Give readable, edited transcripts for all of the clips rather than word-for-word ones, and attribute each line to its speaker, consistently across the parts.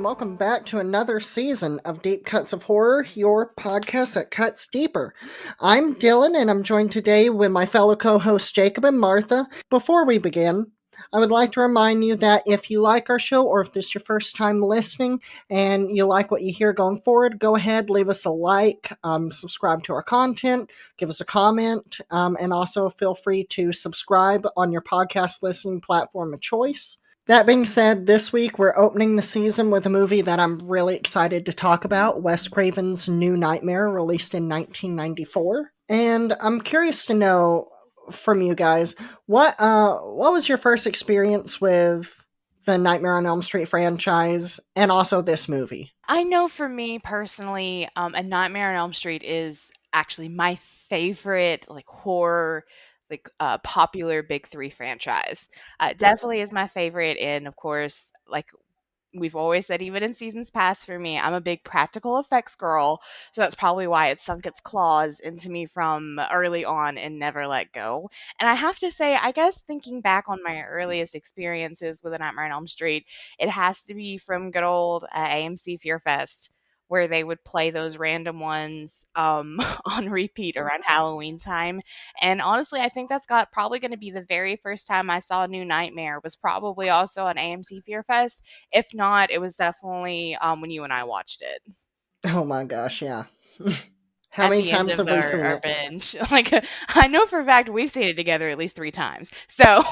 Speaker 1: welcome back to another season of Deep Cuts of Horror, your podcast that cuts deeper. I'm Dylan, and I'm joined today with my fellow co-hosts Jacob and Martha. Before we begin, I would like to remind you that if you like our show, or if this is your first time listening and you like what you hear going forward, go ahead, leave us a like, subscribe to our content, give us a comment, and also feel free to subscribe on your podcast listening platform of choice. That being said, this week we're opening the season with a movie that I'm really excited to talk about, Wes Craven's New Nightmare, released in 1994. And I'm curious to know from you guys, what was your first experience with the Nightmare on Elm Street franchise and also this movie?
Speaker 2: I know for me personally, A Nightmare on Elm Street is actually my favorite horror popular big three franchise. It definitely is my favorite, and of course, like we've always said, even in seasons past, for me, I'm a big practical effects girl, so that's probably why it sunk its claws into me from early on and never let go. And I have to say, I guess thinking back on my earliest experiences with A Nightmare on Elm Street, it has to be from good old AMC Fear Fest, where they would play those random ones on repeat around Halloween time. And honestly, I think that's got probably going to be the very first time I saw New Nightmare was probably also on AMC Fear Fest. If not, it was definitely when you and I watched it
Speaker 1: Oh my gosh, yeah. How
Speaker 2: at
Speaker 1: many
Speaker 2: the end
Speaker 1: times
Speaker 2: of
Speaker 1: have we
Speaker 2: our,
Speaker 1: seen
Speaker 2: our
Speaker 1: it?
Speaker 2: binge. I know for a fact we've seen it together at least 3 times. So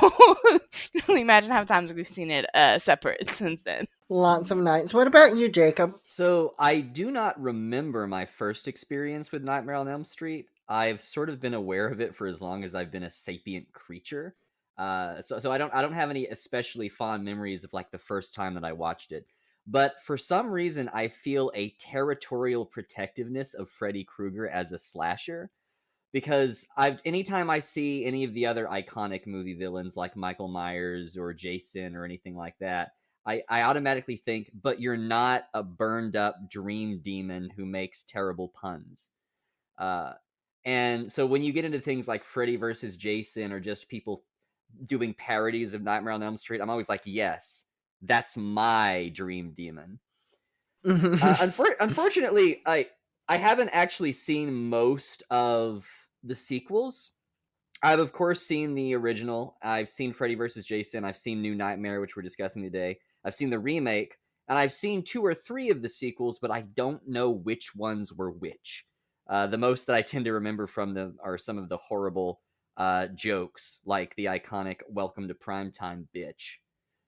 Speaker 2: you can only imagine how many times we've seen it separate since then.
Speaker 1: Lots of nights. What about you, Jacob?
Speaker 3: So I do not remember my first experience with Nightmare on Elm Street. I've sort of been aware of it for as long as I've been a sapient creature. So I don't have any especially fond memories of like the first time that I watched it. But for some reason, I feel a territorial protectiveness of Freddy Krueger as a slasher because anytime I see any of the other iconic movie villains like Michael Myers or Jason or anything like that, I automatically think, but you're not a burned up dream demon who makes terrible puns. Uh, and so when you get into things like Freddy versus Jason or just people doing parodies of Nightmare on Elm Street, I'm always like, yes, that's my dream demon. Unfortunately, I haven't actually seen most of the sequels. I've of course seen the original. I've seen Freddy vs. Jason. I've seen New Nightmare, which we're discussing today. I've seen the remake, and I've seen 2 or 3 of the sequels, but I don't know which ones were which. The most that I tend to remember from them are some of the horrible jokes, like the iconic "Welcome to Primetime, bitch."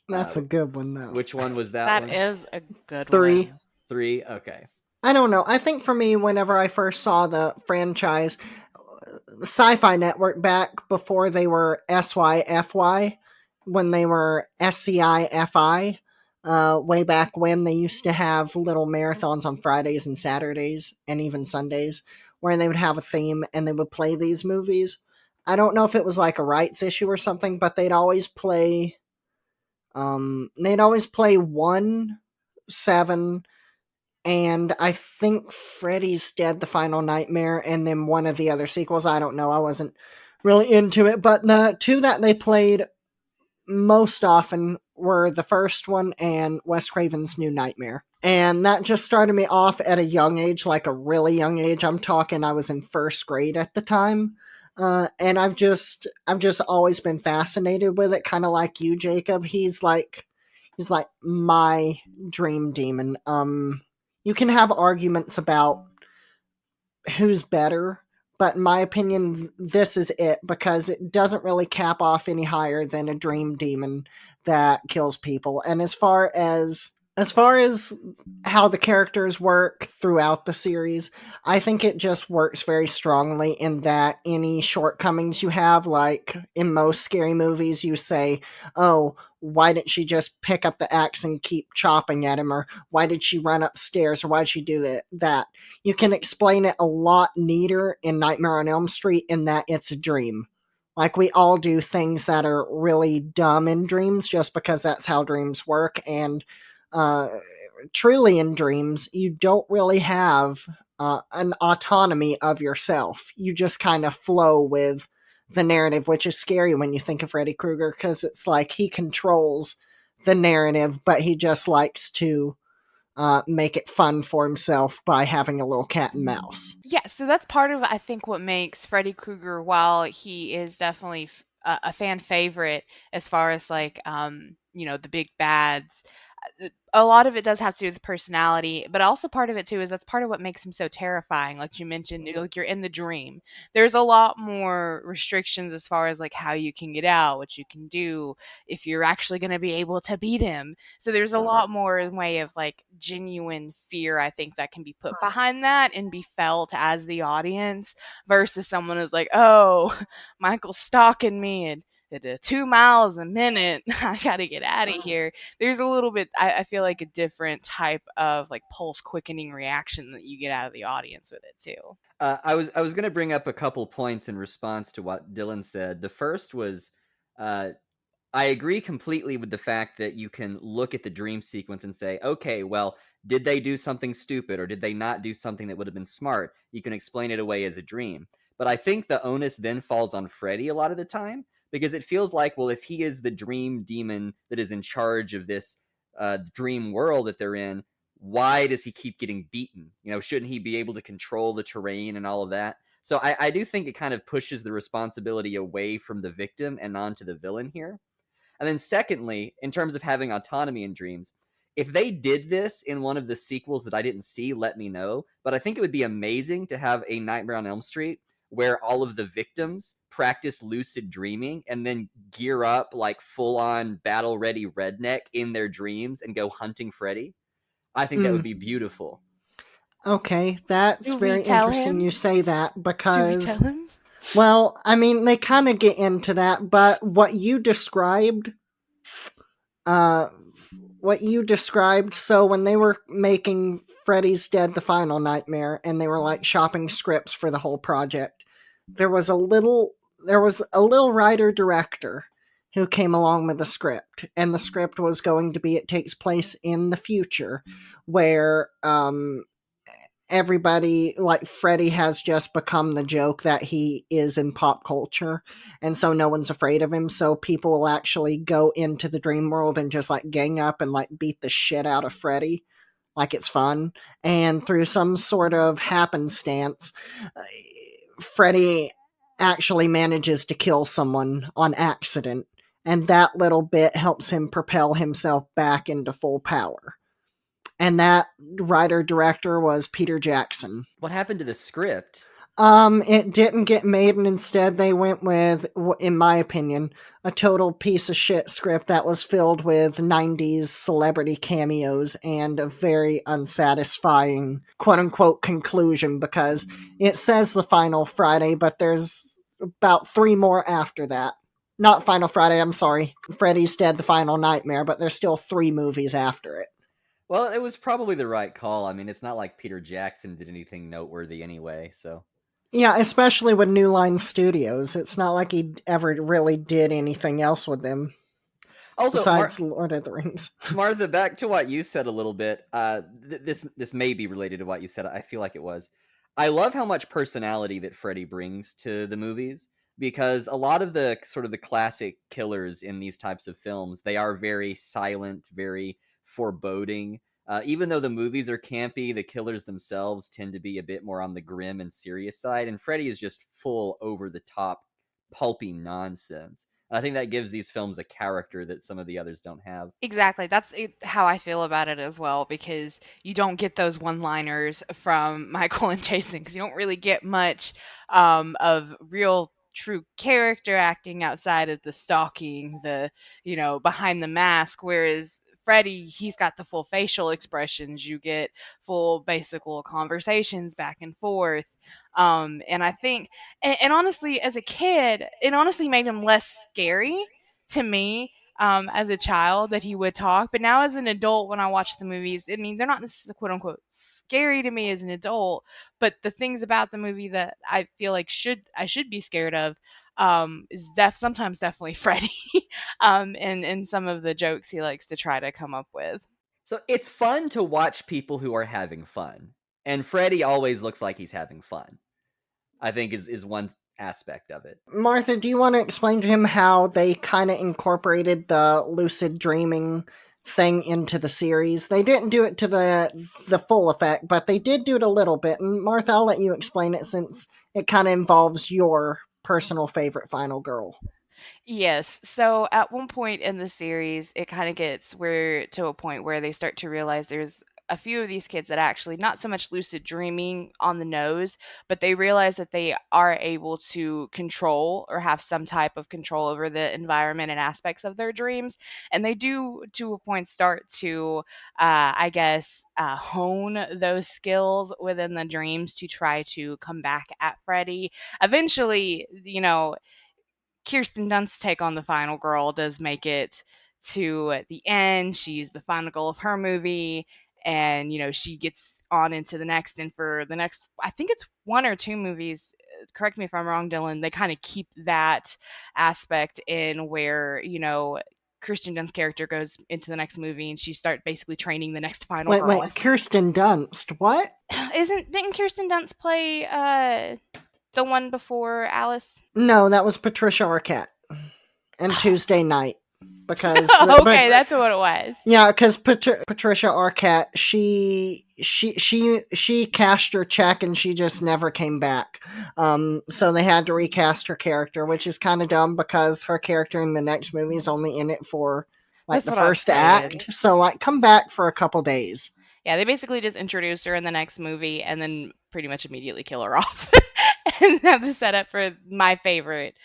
Speaker 1: That's a good one, though.
Speaker 3: Which one was that
Speaker 2: That
Speaker 3: one?
Speaker 2: is a good
Speaker 1: 3.
Speaker 2: one.
Speaker 3: 3? Okay.
Speaker 1: I don't know. I think for me, whenever I first saw the franchise, Sci-Fi Network back before they were SYFY, when they were SCIFI, way back when they used to have little marathons on Fridays and Saturdays and even Sundays where they would have a theme and they would play these movies. I don't know if it was like a rights issue or something, but they'd always play 1, 7, and I think Freddy's Dead, The Final Nightmare, and then one of the other sequels. I don't know. I wasn't really into it. But the 2 that they played most often were the first one and Wes Craven's New Nightmare. And that just started me off at a young age, like a really young age. I'm talking I was in first grade at the time. And I've just always been fascinated with it, kind of like you, Jacob. He's like my dream demon. You can have arguments about who's better, but in my opinion, this is it because it doesn't really cap off any higher than a dream demon that kills people. And as far as how the characters work throughout the series, I think it just works very strongly in that any shortcomings you have, like in most scary movies, you say, oh, why didn't she just pick up the axe and keep chopping at him? Or why did she run upstairs? Or why did she do that? You can explain it a lot neater in Nightmare on Elm Street in that it's a dream. Like, we all do things that are really dumb in dreams just because that's how dreams work. And uh, truly in dreams, you don't really have an autonomy of yourself. You just kind of flow with the narrative, which is scary when you think of Freddy Krueger because it's like he controls the narrative, but he just likes to make it fun for himself by having a little cat and mouse.
Speaker 2: Yeah, so that's part of I think what makes Freddy Krueger, while he is definitely a fan favorite as far as like the big bads. A lot of it does have to do with personality, but also part of it too is that's part of what makes him so terrifying. Like you mentioned, like you're in the dream. There's a lot more restrictions as far as like how you can get out, what you can do, if you're actually going to be able to beat him. So there's a lot more in way of like genuine fear I think that can be put behind that and be felt as the audience versus someone who's like, "Oh, Michael's stalking me and at 2 miles a minute. I gotta get out of here." There's a little bit, I feel like a different type of like pulse quickening reaction that you get out of the audience with it too.
Speaker 3: I was going to bring up a couple points in response to what Dylan said. The first was, uh, I agree completely with the fact that you can look at the dream sequence and say, okay, well, did they do something stupid or did they not do something that would have been smart? You can explain it away as a dream. But I think the onus then falls on Freddy a lot of the time because it feels like, well, if he is the dream demon that is in charge of this dream world that they're in, why does he keep getting beaten? Shouldn't he be able to control the terrain and all of that? So I do think it kind of pushes the responsibility away from the victim and onto the villain here. And then secondly, in terms of having autonomy in dreams, if they did this in one of the sequels that I didn't see, let me know. But I think it would be amazing to have a Nightmare on Elm Street where all of the victims practice lucid dreaming and then gear up like full-on battle-ready redneck in their dreams and go hunting Freddy. I think that would be beautiful.
Speaker 1: Okay, that's
Speaker 2: Do we
Speaker 1: very
Speaker 2: tell
Speaker 1: interesting
Speaker 2: him?
Speaker 1: you say that
Speaker 2: Do we
Speaker 1: because,
Speaker 2: tell him?
Speaker 1: well, I mean, they kind of get into that, but uh, so when they were making Freddy's Dead the Final Nightmare and they were like shopping scripts for the whole project, there was a little writer director who came along with the script, and the script was going to be it takes place in the future where everybody, like Freddy, has just become the joke that he is in pop culture, and so no one's afraid of him. So people will actually go into the dream world and just like gang up and like beat the shit out of Freddy, like it's fun. And through some sort of happenstance, Freddy actually manages to kill someone on accident, and that little bit helps him propel himself back into full power. And that writer director was Peter Jackson.
Speaker 3: What happened to the script?
Speaker 1: It didn't get made, and instead they went with, in my opinion, a total piece of shit script that was filled with 90s celebrity cameos and a very unsatisfying quote-unquote conclusion because it says the final Friday, but there's about 3 more after that. Not Final Friday, I'm sorry. Freddy's Dead, the Final Nightmare, but there's still 3 movies after it.
Speaker 3: Well, it was probably the right call. I mean, it's not like Peter Jackson did anything noteworthy anyway, so.
Speaker 1: Yeah, especially with New Line Studios. It's not like he ever really did anything else with them. Also, besides Lord of the Rings.
Speaker 3: Martha, back to what you said a little bit. This may be related to what you said. I feel like it was. I love how much personality that Freddy brings to the movies because a lot of the sort of the classic killers in these types of films, they are very silent, very foreboding. Even though the movies are campy, the killers themselves tend to be a bit more on the grim and serious side, and Freddy is just full over the top, pulpy nonsense. I think that gives these films a character that some of the others don't have.
Speaker 2: Exactly. That's how I feel about it as well, because you don't get those one-liners from Michael and Jason, because you don't really get much of real true character acting outside of the stalking, the, behind the mask, whereas Freddy, he's got the full facial expressions. You get full basic little conversations back and forth. And I think, and honestly, as a kid, it honestly made him less scary to me as a child that he would talk. But now as an adult, when I watch the movies, I mean, they're not necessarily quote unquote scary to me as an adult, but the things about the movie that I feel like I should be scared of is sometimes definitely Freddy and some of the jokes he likes to try to come up with.
Speaker 3: So it's fun to watch people who are having fun. And Freddy always looks like he's having fun, I think is one aspect of it.
Speaker 1: Martha, do you want to explain to him how they kind of incorporated the lucid dreaming thing into the series. They didn't do it to the full effect, but they did do it a little bit. And Martha, I'll let you explain it since it kind of involves your personal favorite final girl.
Speaker 2: Yes. So at one point in the series, it kind of gets where to a point where they start to realize there's a few of these kids that actually not so much lucid dreaming on the nose, but they realize that they are able to control or have some type of control over the environment and aspects of their dreams. And they do, to a point, start to, I guess, hone those skills within the dreams to try to come back at Freddy. Eventually, Kirsten Dunst's take on the final girl does make it to the end. She's the final girl of her movie, and she gets on into the next. And for the next, I think it's one or two movies. Correct me if I'm wrong, Dylan. They kind of keep that aspect in where Kirsten Dunst's character goes into the next movie, and she starts basically training the next final
Speaker 1: Wait,
Speaker 2: girl.
Speaker 1: wait, Kirsten Dunst. What?
Speaker 2: Didn't Kirsten Dunst play the one before Alice?
Speaker 1: No, that was Patricia Arquette and Tuesday Night. Because
Speaker 2: okay, that's what it was.
Speaker 1: Yeah, because Patricia Arquette, she cashed her check and she just never came back. So they had to recast her character, which is kind of dumb because her character in the next movie is only in it for like
Speaker 2: That's
Speaker 1: the
Speaker 2: what I'm
Speaker 1: first
Speaker 2: saying.
Speaker 1: act. So like, come back for a couple days.
Speaker 2: Yeah, they basically just introduce her in the next movie and then pretty much immediately kill her off. And have the setup for my favorite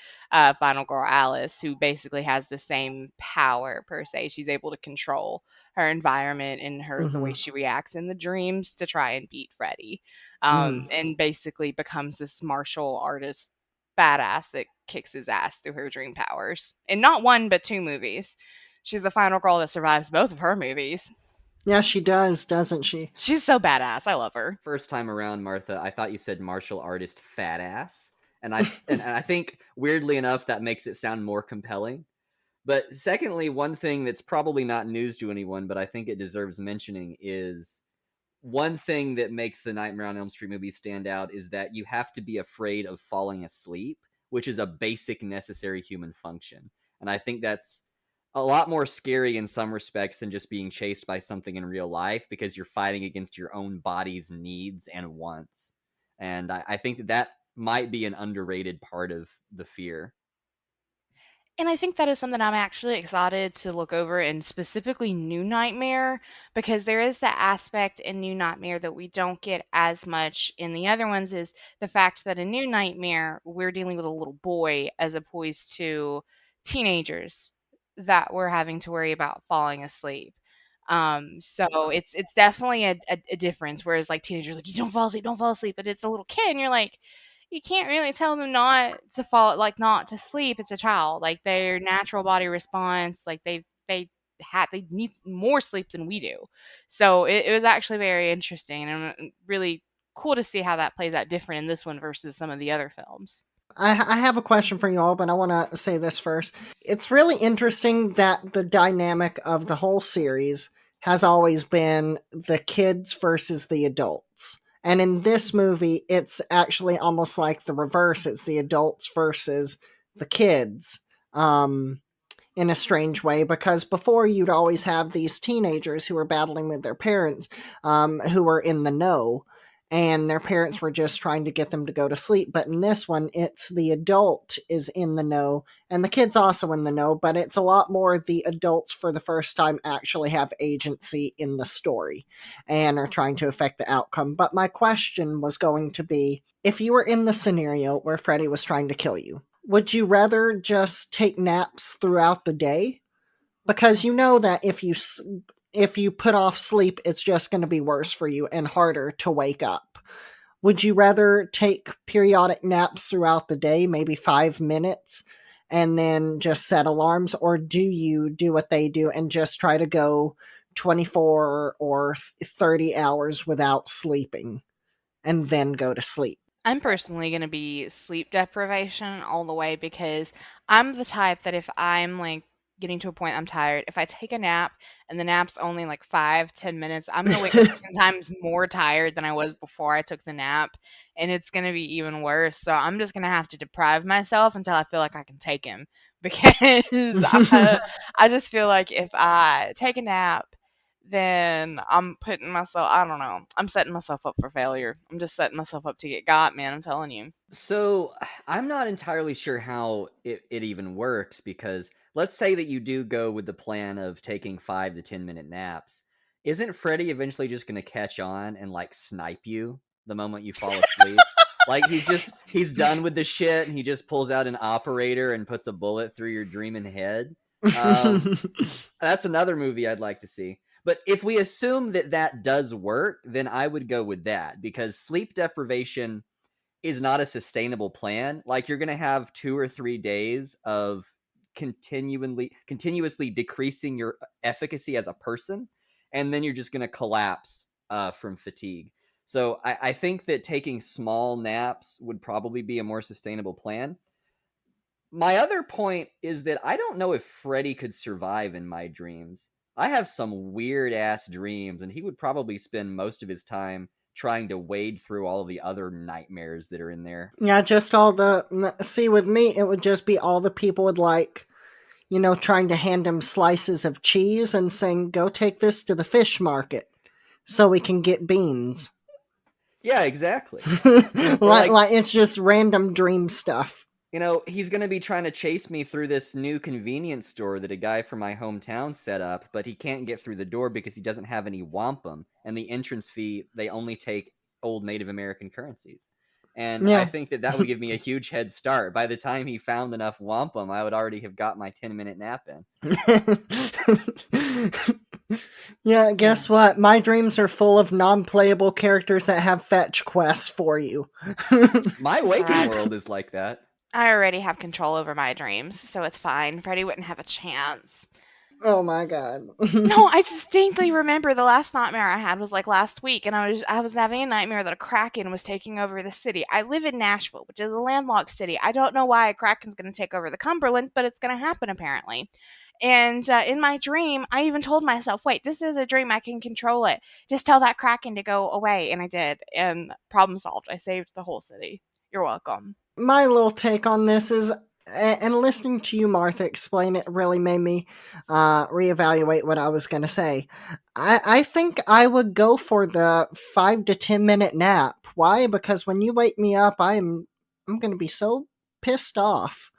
Speaker 2: final girl, Alice, who basically has the same power per se. She's able to control her environment and the way
Speaker 1: Mm-hmm.
Speaker 2: she reacts in the dreams to try and beat Freddy.
Speaker 1: Mm.
Speaker 2: And basically becomes this martial artist badass that kicks his ass through her dream powers. In not one but two movies. She's the final girl that survives both of her movies.
Speaker 1: Yeah, she does, doesn't she?
Speaker 2: She's so badass. I love her.
Speaker 3: First time around, Martha, I thought you said martial artist fat ass, and I think weirdly enough that makes it sound more compelling. But secondly, one thing that's probably not news to anyone, but I think it deserves mentioning is one thing that makes the Nightmare on Elm Street movie stand out is that you have to be afraid of falling asleep, which is a basic necessary human function. And I think that's a lot more scary in some respects than just being chased by something in real life because you're fighting against your own body's needs and wants. And I think that might be an underrated part of the fear.
Speaker 2: And I think that is something I'm actually excited to look over in specifically New Nightmare because there is that aspect in New Nightmare that we don't get as much in the other ones is the fact that in New Nightmare we're dealing with a little boy as opposed to teenagers that we're having to worry about falling asleep. So it's definitely a difference. Whereas like teenagers like you don't fall asleep, but it's a little kid and you're like you can't really tell them not to fall, like not to sleep. It's a child, like their natural body response, like they need more sleep than we do. So it was actually very interesting and really cool to see how that plays out different in this one versus some of the other films.
Speaker 1: I have a question for you all, but I want to say this first. It's really interesting that the dynamic of the whole series has always been the kids versus the adults. And in this movie, it's actually almost like the reverse. It's the adults versus the kids. In a strange way, because before you'd always have these teenagers who were battling with their parents, who were in the know, and their parents were just trying to get them to go to sleep. But in this one, it's the adult is in the know, and the kid's also in the know, but it's a lot more the adults for the first time actually have agency in the story and are trying to affect the outcome. But my question was going to be, if you were in the scenario where Freddy was trying to kill you, would you rather just take naps throughout the day? Because you know that if you put off sleep, it's just going to be worse for you and harder to wake up. Would you rather take periodic naps throughout the day, maybe 5 minutes, and then just set alarms? Or do you do what they do and just try to go 24 or 30 hours without sleeping and then go to sleep?
Speaker 2: I'm personally going to be sleep deprivation all the way because I'm the type that if I'm like getting to a point I'm tired, if I take a nap and the nap's only like 5, 10 minutes, I'm gonna wake up 10 times more tired than I was before I took the nap, and it's gonna be even worse. So I'm just gonna have to deprive myself until I feel like I can take him because I just feel like if I take a nap, then I'm putting myself, I don't know, I'm setting myself up for failure. I'm just setting myself up to get got, man. I'm telling you.
Speaker 3: So I'm not entirely sure how it even works because let's say that you do go with the plan of taking 5 to 10 minute naps. Isn't Freddy eventually just going to catch on and like snipe you the moment you fall asleep? Like he's done with the shit and he just pulls out an operator and puts a bullet through your dreaming head. That's another movie I'd like to see. But if we assume that that does work, then I would go with that because sleep deprivation is not a sustainable plan. Like you're going to have 2 or 3 days of continuously decreasing your efficacy as a person, and then you're just going to collapse from fatigue. So I think that taking small naps would probably be a more sustainable plan. My other point is that I don't know if Freddy could survive in my dreams. I have some weird ass dreams, and he would probably spend most of his time trying to wade through all of the other nightmares that are in there.
Speaker 1: Yeah, just all the. See, with me, it would just be all the people would like, trying to hand him slices of cheese and saying, go take this to the fish market so we can get beans.
Speaker 3: Yeah, exactly.
Speaker 1: like it's just random dream stuff.
Speaker 3: He's going to be trying to chase me through this new convenience store that a guy from my hometown set up, but he can't get through the door because he doesn't have any wampum. And the entrance fee, they only take old Native American currencies. And
Speaker 1: Yeah.
Speaker 3: I think that would give me a huge head start. By the time he found enough wampum, I would already have got my 10-minute nap in.
Speaker 1: Yeah, guess what? My dreams are full of non-playable characters that have fetch quests for you.
Speaker 3: My waking world is like that.
Speaker 2: I already have control over my dreams, so it's fine. Freddy wouldn't have a chance.
Speaker 1: Oh my god.
Speaker 2: No, I distinctly remember the last nightmare I had was like last week, and I was having a nightmare that a Kraken was taking over the city. I live in Nashville, which is a landlocked city. I don't know why a Kraken's going to take over the Cumberland, but it's going to happen apparently. And in my dream, I even told myself, wait, this is a dream. I can control it. Just tell that Kraken to go away. And I did. And problem solved. I saved the whole city. You're welcome.
Speaker 1: My little take on this is, and listening to you, Martha, explain it really made me reevaluate what I was going to say. I think I would go for the 5 to 10 minute nap. Why? Because when you wake me up, I'm going to be so pissed off.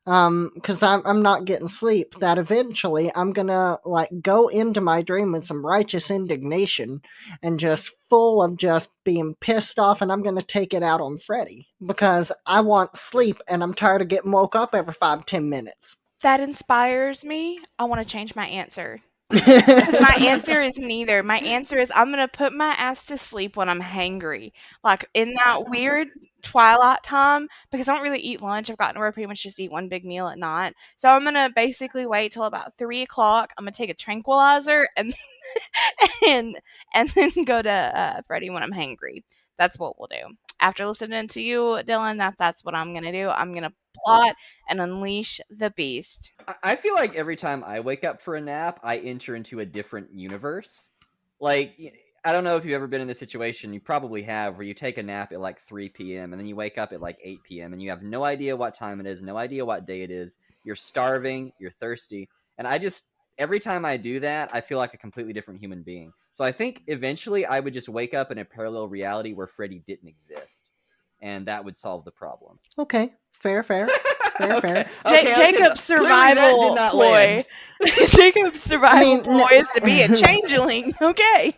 Speaker 1: Because I'm not getting sleep, that eventually I'm gonna go into my dream with some righteous indignation and just full of just being pissed off, and I'm gonna take it out on Freddy because I want sleep and I'm tired of getting woke up every 5-10 minutes.
Speaker 2: That inspires me. I want to change my answer. My answer is neither. My answer is I'm gonna put my ass to sleep when I'm hangry, like in that weird twilight time, because I don't really eat lunch. I've gotten where I pretty much just eat one big meal at night. So I'm gonna basically wait till about 3 o'clock. I'm gonna take a tranquilizer and and then go to Freddy when I'm hangry. That's what we'll do. After listening to you, Dylan, that's what I'm gonna do. I'm gonna plot and unleash the beast.
Speaker 3: I feel like every time I wake up for a nap, I enter into a different universe. Like, I don't know if you've ever been in this situation. You probably have, where you take a nap at like 3 p.m. and then you wake up at like 8 p.m. and you have no idea what time it is, no idea what day it is. You're starving, you're thirsty. And every time I do that, I feel like a completely different human being. So I think eventually I would just wake up in a parallel reality where Freddy didn't exist. And that would solve the problem.
Speaker 1: Okay. Fair.
Speaker 3: Okay,
Speaker 2: Jacob's survival ploy. Jacob's survival ploy is to be a changeling. Okay.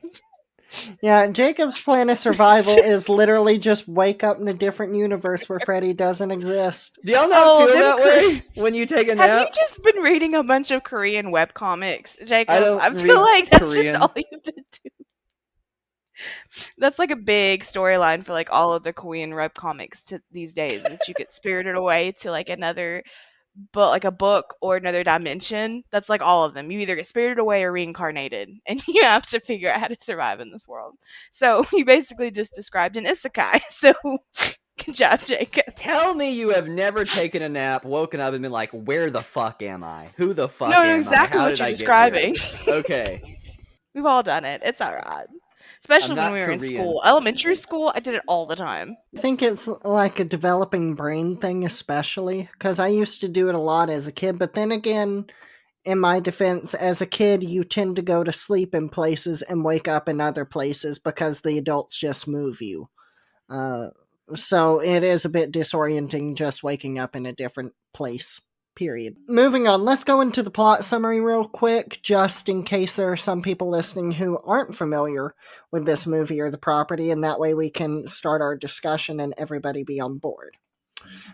Speaker 1: Yeah, Jacob's plan of survival is literally just wake up in a different universe where Freddy doesn't exist.
Speaker 3: Do y'all not feel that way when you take a nap?
Speaker 2: Have you just been reading a bunch of Korean webcomics, Jacob?
Speaker 3: I
Speaker 2: feel like that's
Speaker 3: Korean.
Speaker 2: just all you've been doing. That's like a big storyline for like all of the Korean webcomics to these days, is you get spirited away to like another like a book or another dimension. That's like all of them. You either get spirited away or reincarnated, and you have to figure out how to survive in this world. So you basically just described an isekai. So Good job, Jacob.
Speaker 3: Tell me you have never taken a nap, woken up, and been like, where the fuck am I? Who the fuck
Speaker 2: No, I know
Speaker 3: am I?
Speaker 2: exactly
Speaker 3: How
Speaker 2: what
Speaker 3: did
Speaker 2: you're
Speaker 3: I get here?
Speaker 2: describing.
Speaker 3: Okay.
Speaker 2: We've all done it. It's all right.
Speaker 3: I'm
Speaker 2: Especially when
Speaker 3: not
Speaker 2: we were in
Speaker 3: Korean.
Speaker 2: school. Elementary school, I did it all the time.
Speaker 1: I think it's like a developing brain thing, especially because I used to do it a lot as a kid. But then again, in my defense, as a kid, you tend to go to sleep in places and wake up in other places because the adults just move you. Uh, so it is a bit disorienting just waking up in a different place. Period. Moving on, let's go into the plot summary real quick, just in case there are some people listening who aren't familiar with this movie or the property, and that way we can start our discussion and everybody be on board.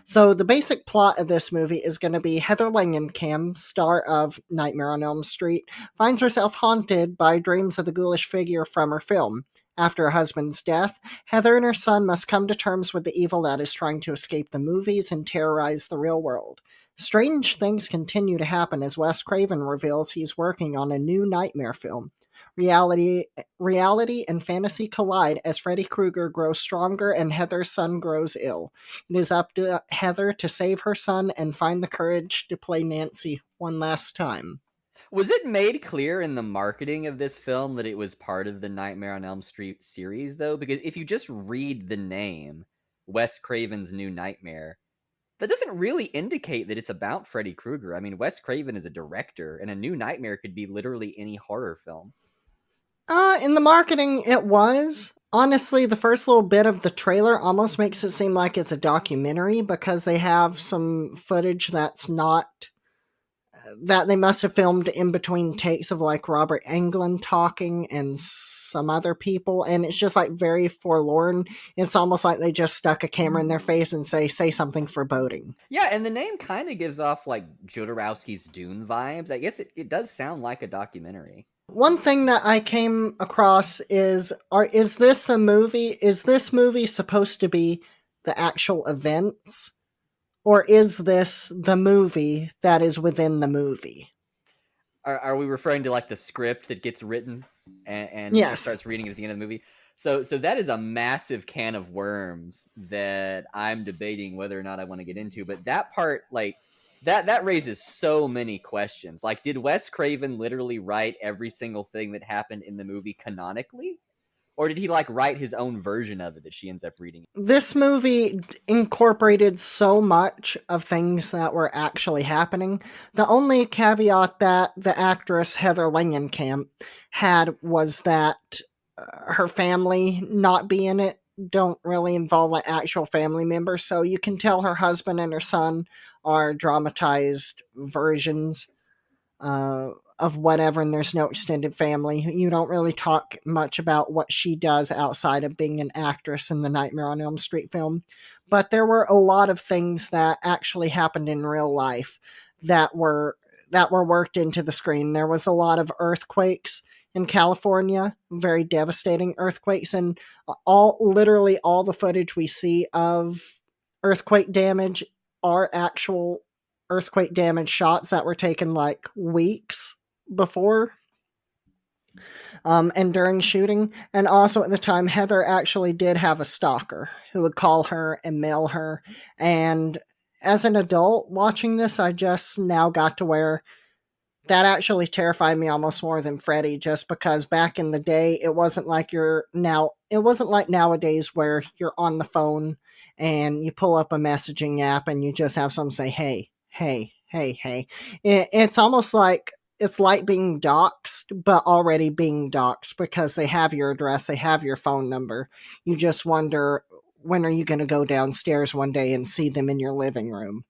Speaker 1: So the basic plot of this movie is going to be Heather Langenkamp, star of Nightmare on Elm Street, finds herself haunted by dreams of the ghoulish figure from her film. After her husband's death, Heather and her son must come to terms with the evil that is trying to escape the movies and terrorize the real world. Strange things continue to happen as Wes Craven reveals he's working on a new nightmare film. Reality and fantasy collide as Freddy Krueger grows stronger and Heather's son grows ill. It is up to Heather to save her son and find the courage to play Nancy one last time.
Speaker 3: Was it made clear in the marketing of this film that it was part of the Nightmare on Elm Street series, though? Because if you just read the name, Wes Craven's New Nightmare, that doesn't really indicate that it's about Freddy Krueger. I mean, Wes Craven is a director, and a New Nightmare could be literally any horror film.
Speaker 1: In the marketing, it was. Honestly, the first little bit of the trailer almost makes it seem like it's a documentary because they have some footage that's not. That they must have filmed in between takes of like Robert Englund talking and some other people, and it's just like very forlorn. It's almost like they just stuck a camera in their face and say something foreboding.
Speaker 3: Yeah, and the name kind of gives off like Jodorowsky's Dune vibes. I guess it does sound like a documentary.
Speaker 1: One thing that I came across is this a movie? Is this movie supposed to be the actual events? Or is this the movie that is within the movie?
Speaker 3: Are we referring to like the script that gets written and
Speaker 1: Yes.
Speaker 3: starts reading at the end of the movie? So that is a massive can of worms that I'm debating whether or not I want to get into. But that part, like that raises so many questions. Like, did Wes Craven literally write every single thing that happened in the movie canonically? Or did he like write his own version of it that she ends up reading?
Speaker 1: This movie incorporated so much of things that were actually happening. The only caveat that the actress Heather Langenkamp had was that her family not be in it don't really involve like actual family members, so you can tell her husband and her son are dramatized versions of whatever, and there's no extended family. You don't really talk much about what she does outside of being an actress in the Nightmare on Elm Street film. But there were a lot of things that actually happened in real life that were worked into the screen. There was a lot of earthquakes in California, very devastating earthquakes, and literally all the footage we see of earthquake damage are actual earthquake damage shots that were taken like weeks before and during shooting. And also at the time, Heather actually did have a stalker who would call her and mail her. And as an adult watching this, I just now got to where that actually terrified me almost more than Freddy, just because back in the day, it wasn't like nowadays where you're on the phone and you pull up a messaging app and you just have someone say, hey, hey, hey, hey. It's almost like it's like being doxxed, but already being doxxed because they have your address, they have your phone number. You just wonder, when are you going to go downstairs one day and see them in your living room?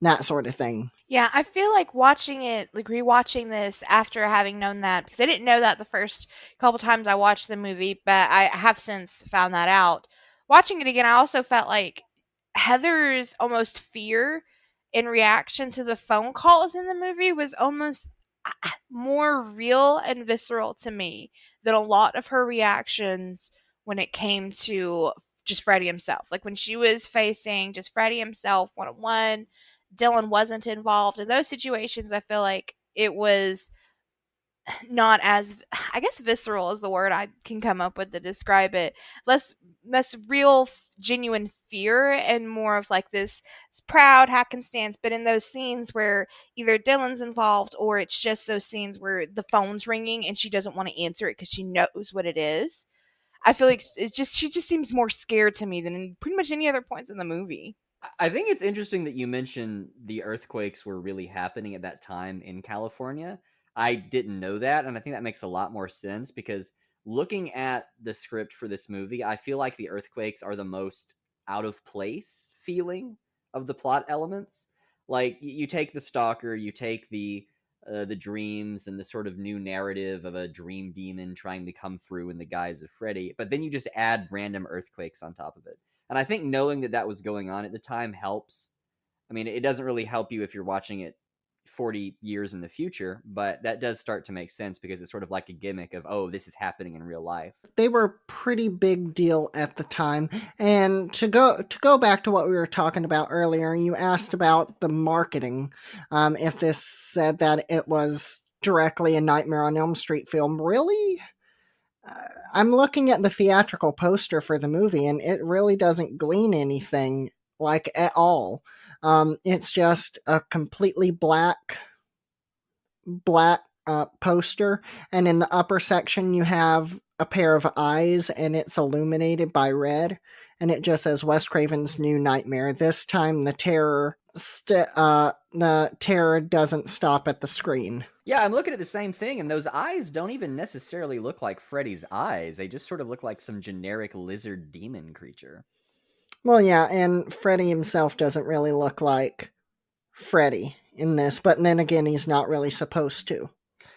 Speaker 1: That sort of thing.
Speaker 2: Yeah, I feel like watching it, like rewatching this after having known that, because I didn't know that the first couple times I watched the movie, but I have since found that out. Watching it again, I also felt like Heather's almost fear in reaction to the phone calls in the movie was almost more real and visceral to me than a lot of her reactions when it came to just Freddie himself. Like when she was facing just Freddie himself one on one, Dylan wasn't involved. In those situations, I feel like it was not as, I guess visceral is the word I can come up with to describe it. Less less real genuine fear and more of like this proud happenstance. But in those scenes where either Dylan's involved or it's just those scenes where the phone's ringing and she doesn't want to answer it because she knows what it is. I feel like it's just she just seems more scared to me than in pretty much any other points in the movie.
Speaker 3: I think it's interesting that you mentioned the earthquakes were really happening at that time in California. I didn't know that, and I think that makes a lot more sense because looking at the script for this movie, I feel like the earthquakes are the most out of place feeling of the plot elements. Like you take the stalker, you take the dreams and the sort of new narrative of a dream demon trying to come through in the guise of Freddy, but then you just add random earthquakes on top of it. And I think knowing that that was going on at the time helps. I mean, it doesn't really help you if you're watching it 40 years in the future, but that does start to make sense because it's sort of like a gimmick of, oh, this is happening in real life.
Speaker 1: They were a pretty big deal at the time. And to go back to what we were talking about earlier, you asked about the marketing. If this said that it was directly a Nightmare on Elm Street film, really? I'm looking at the theatrical poster for the movie, and it really doesn't glean anything like at all. It's just a completely black poster, and in the upper section you have a pair of eyes, and it's illuminated by red, and it just says Wes Craven's New Nightmare. This time the terror doesn't stop at the screen.
Speaker 3: Yeah, I'm looking at the same thing, and those eyes don't even necessarily look like Freddy's eyes. They just sort of look like some generic lizard demon creature.
Speaker 1: Well, yeah, and Freddy himself doesn't really look like Freddy in this, but then again, he's not really supposed to.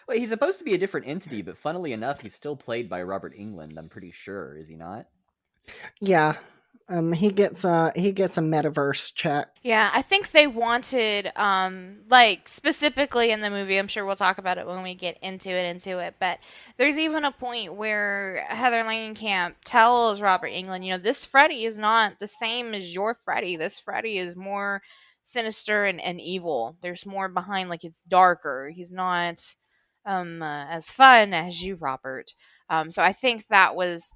Speaker 3: Well, he's supposed to be a different entity, but funnily enough, he's still played by Robert Englund, I'm pretty sure, is he not?
Speaker 1: Yeah, he gets a metaverse check.
Speaker 2: Yeah, I think they wanted, like specifically in the movie. I'm sure we'll talk about it when we get into it. But there's even a point where Heather Langenkamp tells Robert Englund, this Freddy is not the same as your Freddy. This Freddy is more sinister and evil. There's more behind, like it's darker. He's not as fun as you, Robert. So I think it was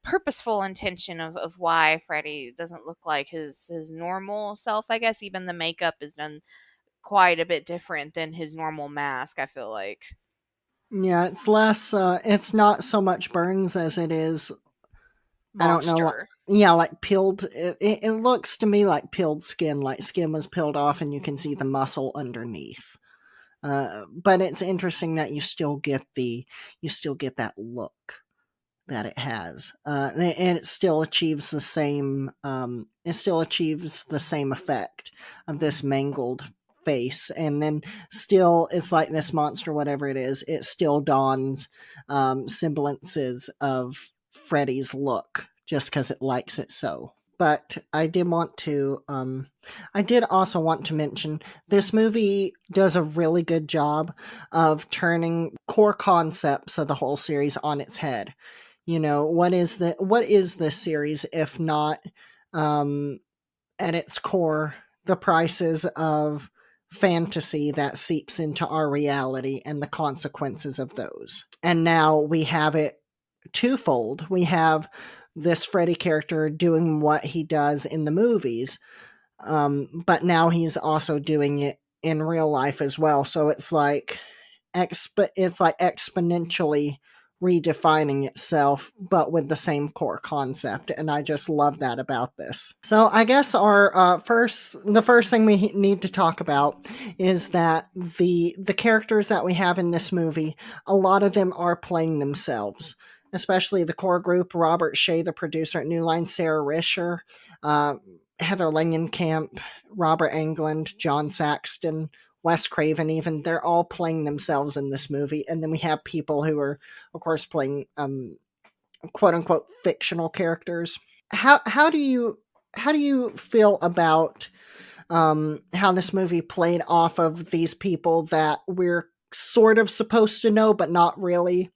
Speaker 2: purposeful intention of why Freddy doesn't look like his normal self. I guess even the makeup is done quite a bit different than his normal mask. I feel like
Speaker 1: Yeah, it's less. It's not so much burns as it is. I don't know.
Speaker 2: monster.
Speaker 1: Yeah, like peeled. It looks to me like peeled skin, like skin was peeled off, and you can see the muscle underneath. But it's interesting that you still get that look that it has, and it still achieves the same. It still achieves the same effect of this mangled face, and then still, it's like this monster, whatever it is, it still dons semblances of Freddy's look just because it likes it so. But I did also want to mention this movie does a really good job of turning core concepts of the whole series on its head. What is this series if not, um, at its core, the prices of fantasy that seeps into our reality and the consequences of those. And now we have it twofold. We have this Freddy character doing what he does in the movies, but now he's also doing it in real life as well. So it's like exponentially redefining itself, but with the same core concept, and I just love that about this. So I guess the first thing we need to talk about is that the characters that we have in this movie, a lot of them are playing themselves, especially the core group: Robert Shea, the producer at New Line, Sarah Risher, uh, Heather Langenkamp, Robert Englund, John Saxton, Wes Craven, even. They're all playing themselves in this movie. And then we have people who are, of course, playing quote unquote fictional characters. How do you feel about how this movie played off of these people that we're sort of supposed to know, but not really,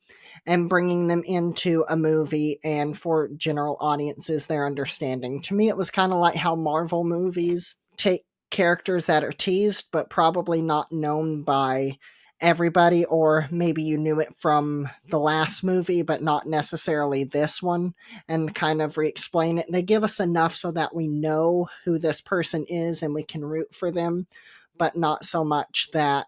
Speaker 1: and bringing them into a movie and for general audiences, their understanding? To me, it was kind of like how Marvel movies take characters that are teased but probably not known by everybody, or maybe you knew it from the last movie, but not necessarily this one, and kind of re explain it. They give us enough so that we know who this person is and we can root for them, but not so much that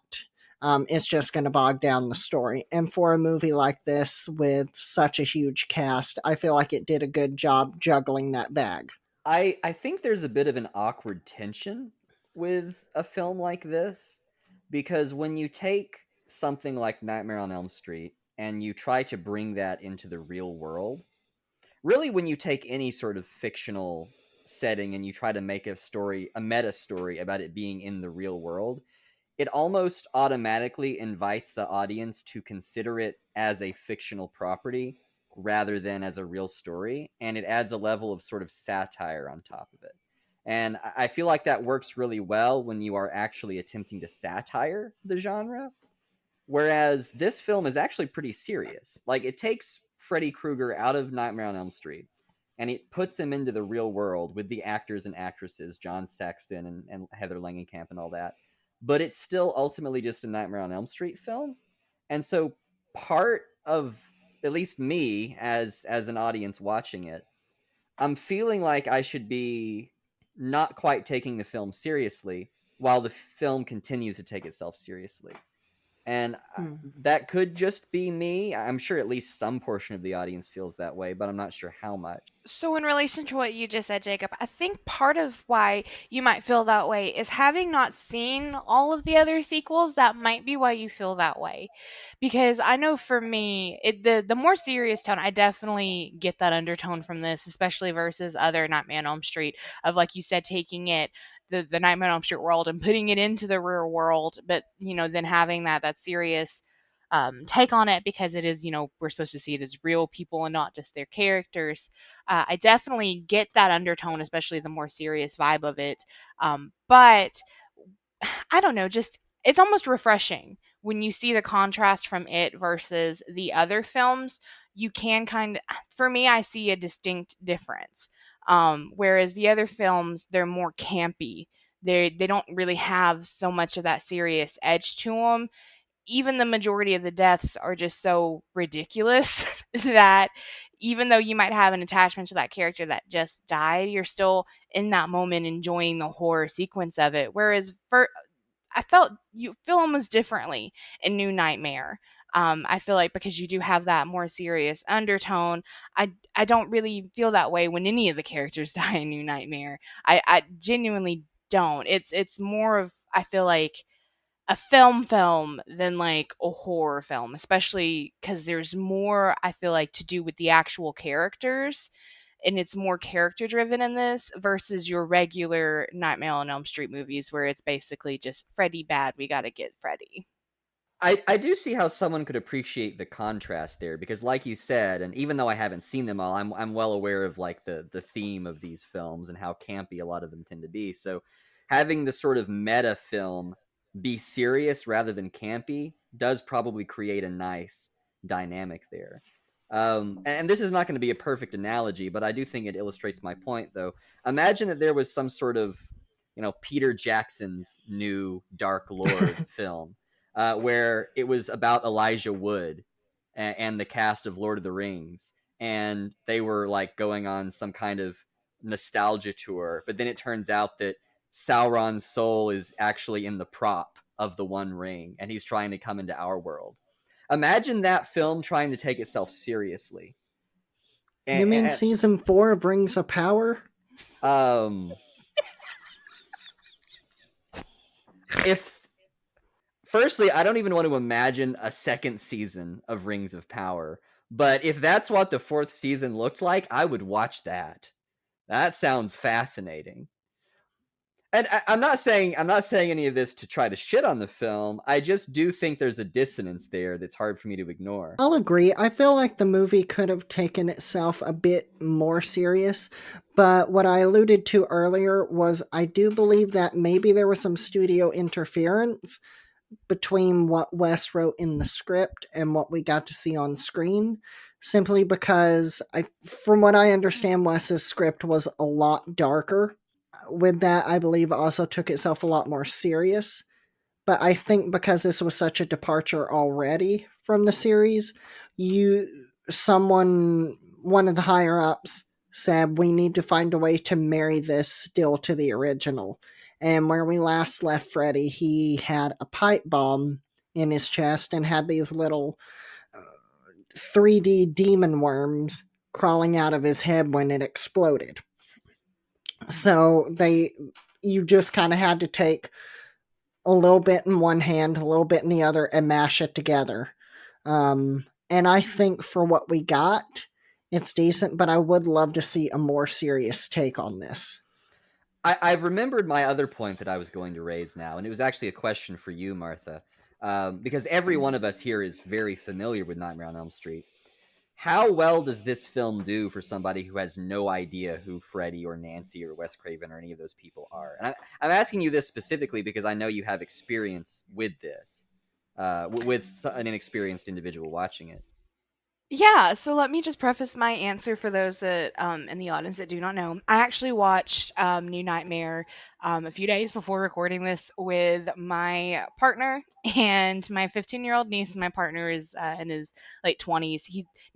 Speaker 1: it's just going to bog down the story. And for a movie like this with such a huge cast, I feel like it did a good job juggling that bag.
Speaker 3: I think there's a bit of an awkward tension with a film like this because when you take something like Nightmare on Elm Street and you try to bring that into the real world, really when you take any sort of fictional setting and you try to make a story, a meta story about it being in the real world, it almost automatically invites the audience to consider it as a fictional property rather than as a real story, and it adds a level of sort of satire on top of it. And I feel like that works really well when you are actually attempting to satire the genre. Whereas this film is actually pretty serious. Like, it takes Freddy Krueger out of Nightmare on Elm Street and it puts him into the real world with the actors and actresses, John Sexton and Heather Langenkamp and all that. But it's still ultimately just a Nightmare on Elm Street film. And so part of, at least me as an audience watching it, I'm feeling like I should be not quite taking the film seriously while the film continues to take itself seriously. And that could just be me. I'm sure at least some portion of the audience feels that way, but I'm not sure how much.
Speaker 2: So, in relation to what you just said, Jacob, I think part of why you might feel that way is having not seen all of the other sequels. That might be why you feel that way. Because I know for me, the more serious tone, I definitely get that undertone from this, especially versus other Nightmare on Elm Street, of like you said, taking it the Nightmare on Elm Street world and putting it into the real world, but then having that serious take on it because it is, we're supposed to see it as real people and not just their characters. I definitely get that undertone, especially the more serious vibe of it. But I don't know, just it's almost refreshing when you see the contrast from it versus the other films. You can kind of, for me, I see a distinct difference. Whereas the other films, they're more campy. They don't really have so much of that serious edge to them. Even the majority of the deaths are just so ridiculous that even though you might have an attachment to that character that just died, you're still in that moment enjoying the horror sequence of it. Whereas for I felt you feel almost differently in New Nightmare. I feel like because you do have that more serious undertone, I don't really feel that way when any of the characters die in New Nightmare. I genuinely don't. It's more of I feel like a film than like a horror film, especially because there's more I feel like to do with the actual characters, and it's more character driven in this versus your regular Nightmare on Elm Street movies where it's basically just Freddy bad, we gotta get Freddy.
Speaker 3: I do see how someone could appreciate the contrast there because, like you said, and even though I haven't seen them all, I'm well aware of like the theme of these films and how campy a lot of them tend to be. So having the sort of meta film be serious rather than campy does probably create a nice dynamic there. And this is not going to be a perfect analogy, but I do think it illustrates my point. Though, imagine that there was some sort of Peter Jackson's new Dark Lord film where it was about Elijah Wood and the cast of Lord of the Rings, and they were like going on some kind of nostalgia tour, but then it turns out that Sauron's soul is actually in the prop of the One Ring, and he's trying to come into our world. Imagine that film trying to take itself seriously.
Speaker 1: You mean
Speaker 3: And,
Speaker 1: season 4 of Rings of Power?
Speaker 3: If firstly, I don't even want to imagine a second season of Rings of Power, but if that's what the fourth season looked like, I would watch that. That sounds fascinating. And I'm not saying any of this to try to shit on the film. I just do think there's a dissonance there that's hard for me to ignore.
Speaker 1: I'll agree. I feel like the movie could have taken itself a bit more serious, but what I alluded to earlier was I do believe that maybe there was some studio interference between what Wes wrote in the script and what we got to see on screen, simply because from what I understand, Wes's script was a lot darker. With that, I believe also took itself a lot more serious. But I think because this was such a departure already from the series, one of the higher ups said we need to find a way to marry this still to the original. And where we last left Freddy, he had a pipe bomb in his chest and had these little 3D demon worms crawling out of his head when it exploded. So you just kind of had to take a little bit in one hand, a little bit in the other, and mash it together. And I think for what we got, it's decent, but I would love to see a more serious take on this.
Speaker 3: I've remembered my other point that I was going to raise now, and it was actually a question for you, Martha, because every one of us here is very familiar with Nightmare on Elm Street. How well does this film do for somebody who has no idea who Freddy or Nancy or Wes Craven or any of those people are? And I'm asking you this specifically because I know you have experience with this, with an inexperienced individual watching it.
Speaker 2: Yeah, so let me just preface my answer for those that in the audience that do not know. I actually watched New Nightmare a few days before recording this with my partner and my 15-year-old niece. My partner is in his late 20s.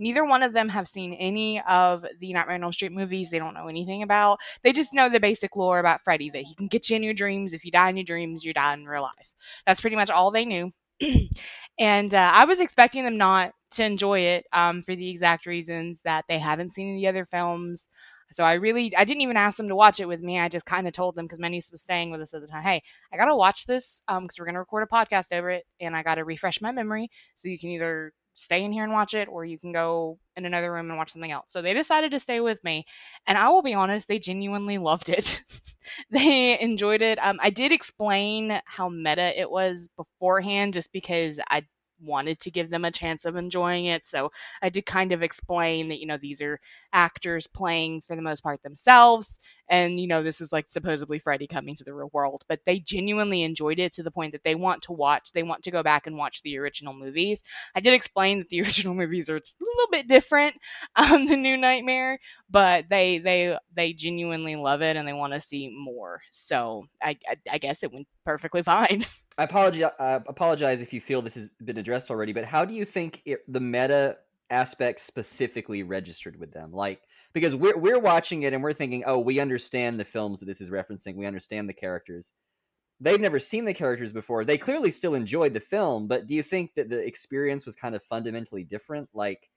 Speaker 2: Neither one of them have seen any of the Nightmare on Elm Street movies. They don't know anything about. They just know the basic lore about Freddy, that he can get you in your dreams. If you die in your dreams, you die in real life. That's pretty much all they knew. And I was expecting them not to enjoy it for the exact reasons that they haven't seen the other films. So I didn't even ask them to watch it with me. I just kind of told them because my niece was staying with us at the time. Hey, I gotta watch this because we're gonna record a podcast over it, and I gotta refresh my memory. So you can either stay in here and watch it, or you can go in another room and watch something else. So they decided to stay with me, and I will be honest, they genuinely loved it. They enjoyed it. I did explain how meta it was beforehand, just because I wanted to give them a chance of enjoying it. So I did kind of explain that, these are actors playing for the most part themselves. And, this is like supposedly Freddy coming to the real world. But they genuinely enjoyed it to the point that they want to go back and watch the original movies. I did explain that the original movies are a little bit different than New Nightmare, but they genuinely love it and they want to see more. So I guess it went perfectly fine.
Speaker 3: I apologize if you feel this has been addressed already, but how do you think the meta aspect specifically registered with them? Like, because we're watching it and we're thinking, oh, we understand the films that this is referencing, we understand the characters. They've never seen the characters before. They clearly still enjoyed the film, but do you think that the experience was kind of fundamentally different? Like,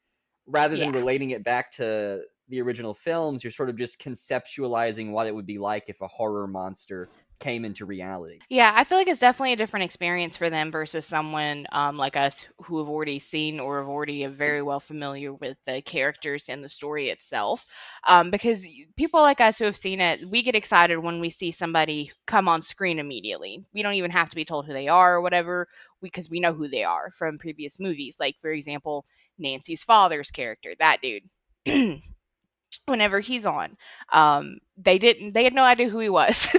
Speaker 3: rather than
Speaker 2: Yeah.
Speaker 3: relating it back to the original films, you're sort of just conceptualizing what it would be like if a horror monster came into reality.
Speaker 2: Yeah, I feel like it's definitely a different experience for them versus someone like us who have already seen or have already are very well familiar with the characters and the story itself. Because people like us who have seen it, we get excited when we see somebody come on screen immediately. We don't even have to be told who they are or whatever, because we know who they are from previous movies. Like, for example, Nancy's father's character, that dude. Whenever he's on, they had no idea who he was.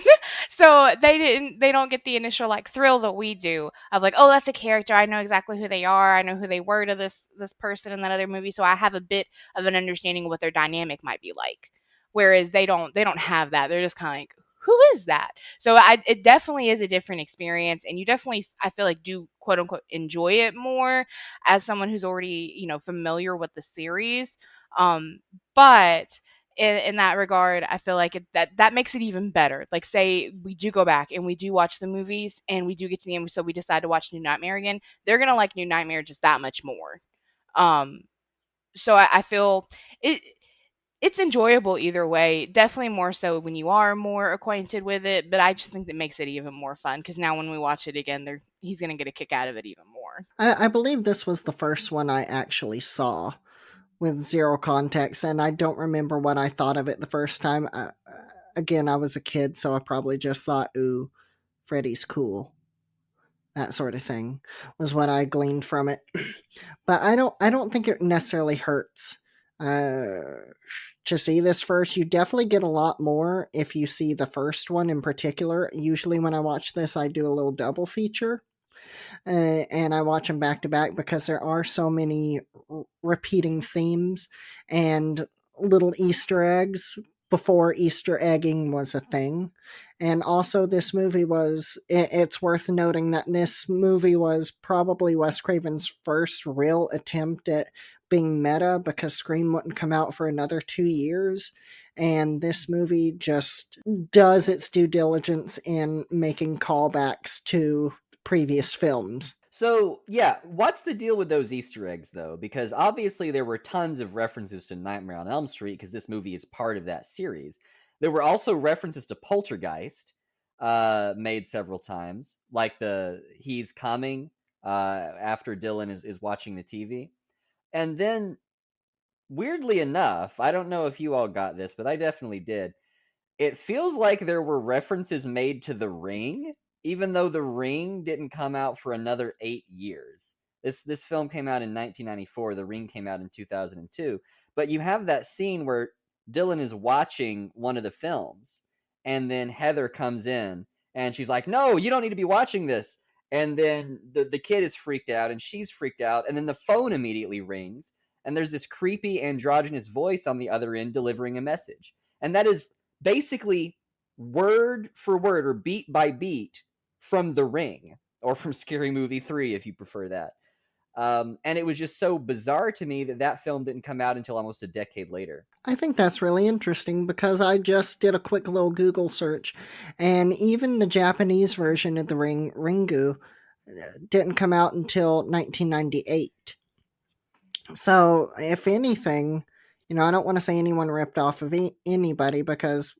Speaker 2: So they don't get the initial like thrill that we do of like, oh, that's a character, I know exactly who they are, I know who they were to this person in that other movie, so I have a bit of an understanding of what their dynamic might be like. Whereas they don't have that. They're just kind of like, who is that? So it definitely is a different experience, and you definitely, I feel like, do quote unquote enjoy it more as someone who's already familiar with the series. But in that regard, I feel like that makes it even better. Like, say we do go back and we do watch the movies and we do get to the end, so we decide to watch New Nightmare again. They're gonna like New Nightmare just that much more. Um, so I feel it. It's enjoyable either way. Definitely more so when you are more acquainted with it. But I just think that makes it even more fun because now when we watch it again, he's gonna get a kick out of it even more.
Speaker 1: I believe this was the first one I actually saw with zero context, and I don't remember what I thought of it the first time. Again, I was a kid, so I probably just thought, ooh, Freddy's cool. That sort of thing was what I gleaned from it. But I don't think it necessarily hurts uh, to see this first. You definitely get a lot more if you see the first one in particular. Usually when I watch this, I do a little double feature. And I watch them back to back because there are so many repeating themes and little Easter eggs before Easter egging was a thing. And also, this movie it's worth noting that this movie was probably Wes Craven's first real attempt at being meta, because Scream wouldn't come out for another 2 years. And this movie just does its due diligence in making callbacks to previous films.
Speaker 3: So, yeah, what's the deal with those Easter eggs, though? Because obviously there were tons of references to Nightmare on Elm Street, because this movie is part of that series. There were also references to Poltergeist made several times, like the he's coming after Dylan is watching the TV. And then, weirdly enough, I don't know if you all got this, but I definitely did. It feels like there were references made to The Ring, even though The Ring didn't come out for another 8 years. This film came out in 1994. The Ring came out in 2002. But you have that scene where Dylan is watching one of the films, and then Heather comes in, and she's like, "No, you don't need to be watching this." And then the kid is freaked out, and she's freaked out, and then the phone immediately rings, and there's this creepy androgynous voice on the other end delivering a message. And that is basically word for word or beat by beat from The Ring, or from Scary Movie 3 if you prefer that. And it was just so bizarre to me that film didn't come out until almost a decade later.
Speaker 1: I think that's really interesting, because I just did a quick little Google search, and even the Japanese version of the Ringu didn't come out until 1998. So, if anything, I don't want to say anyone ripped off of anybody, because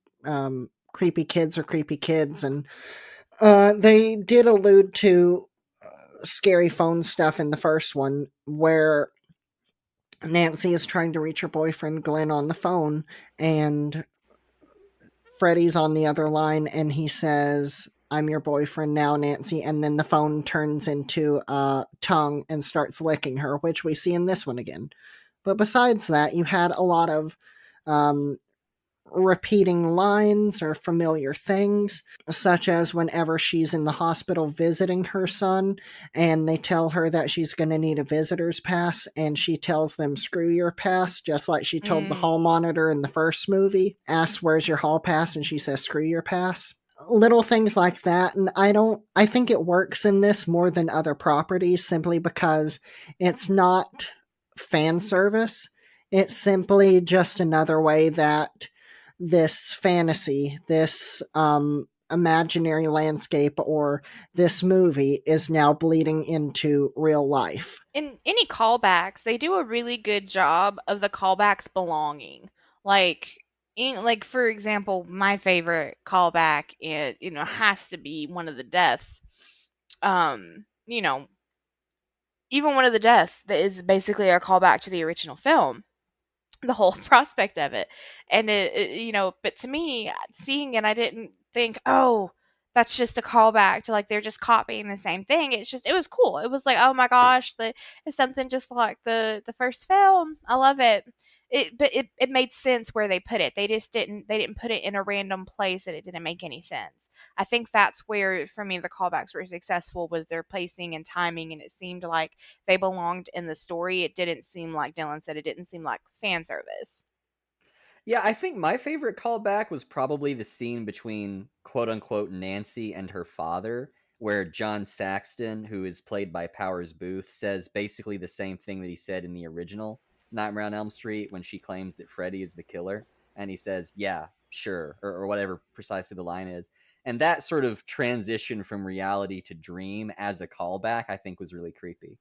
Speaker 1: creepy kids are creepy kids, and they did allude to scary phone stuff in the first one, where Nancy is trying to reach her boyfriend Glenn on the phone, and Freddie's on the other line, and he says, "I'm your boyfriend now, Nancy," and then the phone turns into a tongue and starts licking her, which we see in this one again. But besides that, you had a lot of um, repeating lines or familiar things, such as whenever she's in the hospital visiting her son, and they tell her that she's going to need a visitor's pass, and she tells them, "Screw your pass," just like she told the hall monitor in the first movie. Asks, "Where's your hall pass?" and she says, "Screw your pass." Little things like that, and I think it works in this more than other properties, simply because it's not fan service. It's simply just another way that this fantasy, this imaginary landscape, or this movie is now bleeding into real life.
Speaker 2: In any callbacks, they do a really good job of the callbacks belonging. Like, like for example, my favorite callback, has to be one of the deaths. Um, you know, Even one of the deaths that is basically a callback to the original film, the whole prospect of it. And but to me, seeing it, I didn't think, oh, that's just a callback to, like, they're just copying the same thing. It was cool. It was like, oh my gosh, it's something just like the first film. I love it. But it made sense where they put it. They didn't put it in a random place that it didn't make any sense. I think that's where, for me, the callbacks were successful, was their placing and timing, and it seemed like they belonged in the story. It didn't seem, like Dylan said, it didn't seem like fan service.
Speaker 3: Yeah, I think my favorite callback was probably the scene between quote unquote Nancy and her father, where John Saxton, who is played by Powers Booth, says basically the same thing that he said in the original Nightmare on Elm Street when she claims that Freddy is the killer. And he says, "Yeah, sure," or whatever precisely the line is. And that sort of transition from reality to dream as a callback, I think, was really creepy.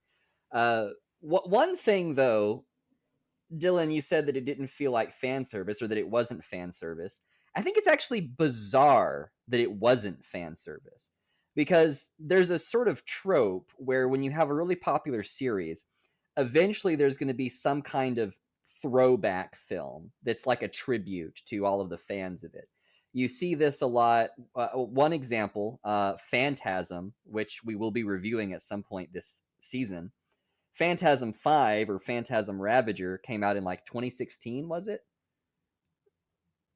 Speaker 3: Uh, One thing, though, Dylan, you said that it didn't feel like fan service, or that it wasn't fan service. I think it's actually bizarre that it wasn't fan service, because there's a sort of trope where when you have a really popular series, eventually there's going to be some kind of throwback film that's like a tribute to all of the fans of it. You see this a lot. One example, Phantasm, which we will be reviewing at some point this season. Phantasm 5, or Phantasm Ravager, came out in like 2016, was it?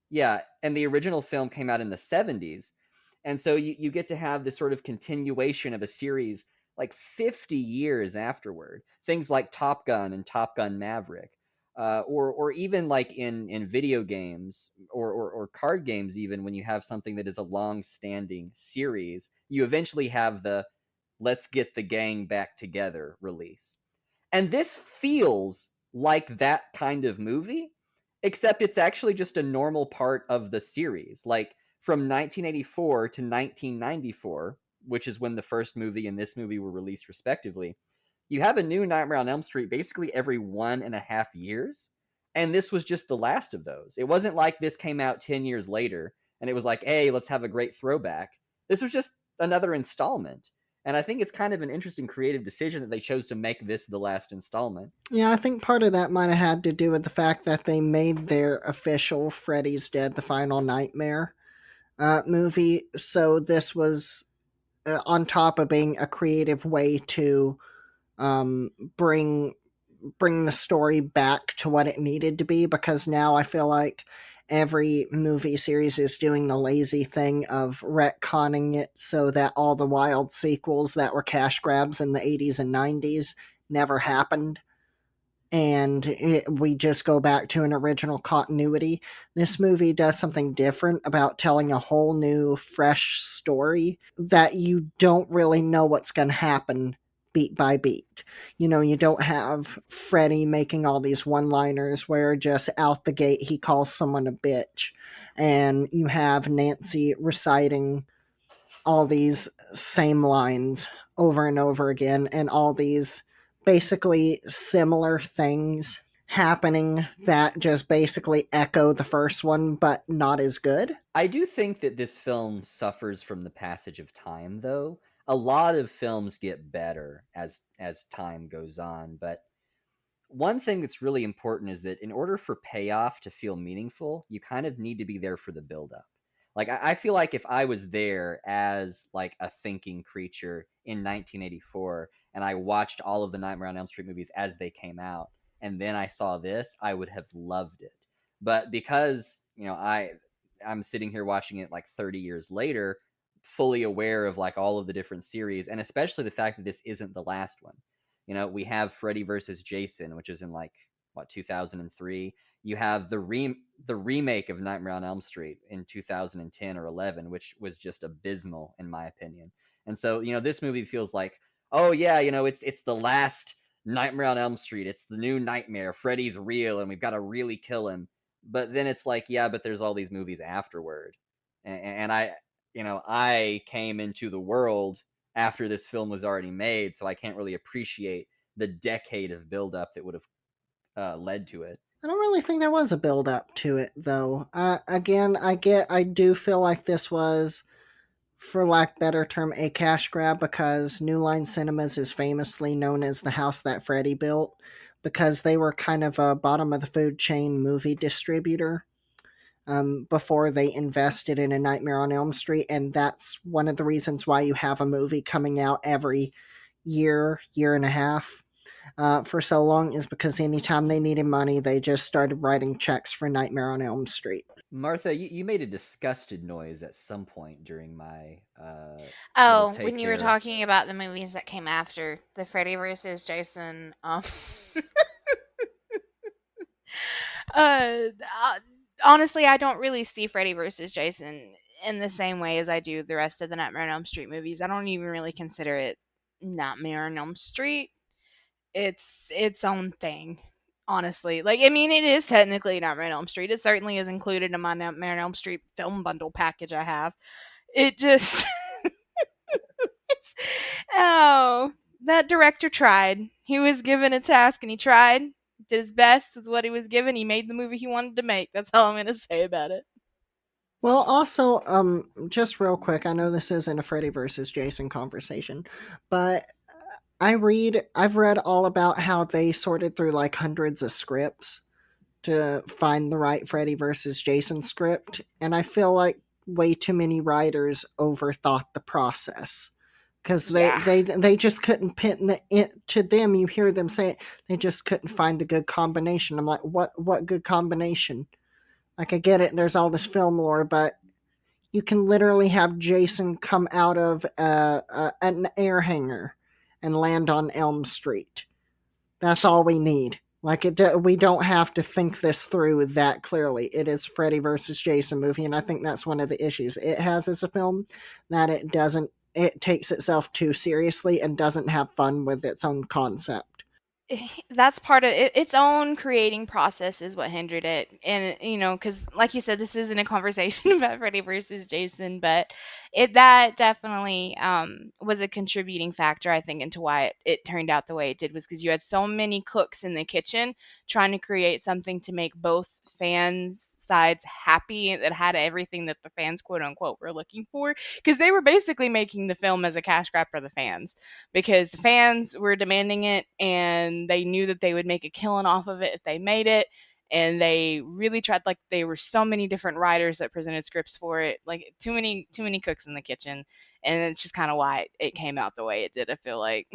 Speaker 3: Yeah, and the original film came out in the 70s. And so you get to have this sort of continuation of a series like 50 years afterward. Things like Top Gun and Top Gun Maverick. or even like in video games or card games, even when you have something that is a long-standing series, you eventually have the let's get the gang back together release. And this feels like that kind of movie, except it's actually just a normal part of the series. Like from 1984 to 1994, which is when the first movie and this movie were released respectively, you have a new Nightmare on Elm Street basically every 1.5 years. And this was just the last of those. It wasn't like this came out 10 years later and it was like, hey, let's have a great throwback. This was just another installment. And I think it's kind of an interesting creative decision that they chose to make this the last installment.
Speaker 1: Yeah, I think part of that might have had to do with the fact that they made their official Freddy's Dead: The Final Nightmare movie. So this was on top of being a creative way to um, bring bring the story back to what it needed to be, because now I feel like every movie series is doing the lazy thing of retconning it so that all the wild sequels that were cash grabs in the 80s and 90s never happened, and we just go back to an original continuity. This movie does something different about telling a whole new, fresh story that you don't really know what's going to happen beat by beat. You know, you don't have Freddy making all these one liners where just out the gate he calls someone a bitch, and you have Nancy reciting all these same lines over and over again, and all these basically similar things happening that just basically echo the first one but not as good.
Speaker 3: I do think that this film suffers from the passage of time, though. A lot of films get better as time goes on, but one thing that's really important is that in order for payoff to feel meaningful, you kind of need to be there for the buildup. Like I feel like if I was there as like a thinking creature in 1984 and I watched all of the Nightmare on Elm Street movies as they came out, and then I saw this, I would have loved it. But because I'm sitting here watching it like 30 years later, fully aware of like all of the different series, and especially the fact that this isn't the last one. We have Freddy versus Jason, which is in like what 2003. You have the remake of Nightmare on Elm Street in 2010 or 11, which was just abysmal in my opinion. And so, this movie feels like, oh yeah, it's the last Nightmare on Elm Street. It's the new nightmare. Freddy's real, and we've got to really kill him. But then it's like, yeah, but there's all these movies afterward, and I came into the world after this film was already made, so I can't really appreciate the decade of buildup that would have led to it.
Speaker 1: I don't really think there was a build up to it, though. Again, I do feel like this was, for lack of a better term, a cash grab, because New Line Cinemas is famously known as the house that Freddy built, because they were kind of a bottom of the food chain movie distributor before they invested in A Nightmare on Elm Street, and that's one of the reasons why you have a movie coming out every year and a half. For so long, is because anytime they needed money, they just started writing checks for Nightmare on Elm Street.
Speaker 3: Martha, you made a disgusted noise at some point during my little
Speaker 2: Oh, when
Speaker 3: take
Speaker 2: you were
Speaker 3: there.
Speaker 2: talking about the movies that came after the Freddy versus Jason, uh, uh, honestly, I don't really see Freddy versus Jason in the same way as I do the rest of the Nightmare on Elm Street movies. I don't even really consider it Nightmare on Elm Street. It's its own thing, honestly. Like, I mean, it is technically Nightmare on Elm Street. It certainly is included in my Nightmare on Elm Street film bundle package I have. It just, oh, that director tried. He was given a task and he tried, did his best with what he was given. He made the movie he wanted to make. That's all I'm going to say about it.
Speaker 1: Well, also, just real quick, I know this isn't a Freddy versus Jason conversation, but I've read all about how they sorted through like hundreds of scripts to find the right Freddy versus Jason script, and I feel like way too many writers overthought the process, because
Speaker 2: Yeah.
Speaker 1: they just couldn't pin it to them. You hear them say it, they just couldn't find a good combination. I'm like, what good combination? Like, I get it, there's all this film lore, but you can literally have Jason come out of an air hangar and land on Elm Street. That's all we need. Like we don't have to think this through that clearly. It is Freddy versus Jason movie, and I think that's one of the issues it has as a film, that it doesn't. It takes itself too seriously and doesn't have fun with its own concept.
Speaker 2: That's part of it, its own creating process is what hindered it. And because like you said, this isn't a conversation about Freddy versus Jason, but that definitely was a contributing factor, I think, into why it turned out the way it did, was because you had so many cooks in the kitchen trying to create something to make both fans sides happy, that had everything that the fans quote unquote were looking for, because they were basically making the film as a cash grab for the fans, because the fans were demanding it and they knew that they would make a killing off of it if they made it. And they really tried, like, there were so many different writers that presented scripts for it, like too many cooks in the kitchen. And it's just kind of why it came out the way it did, I feel like.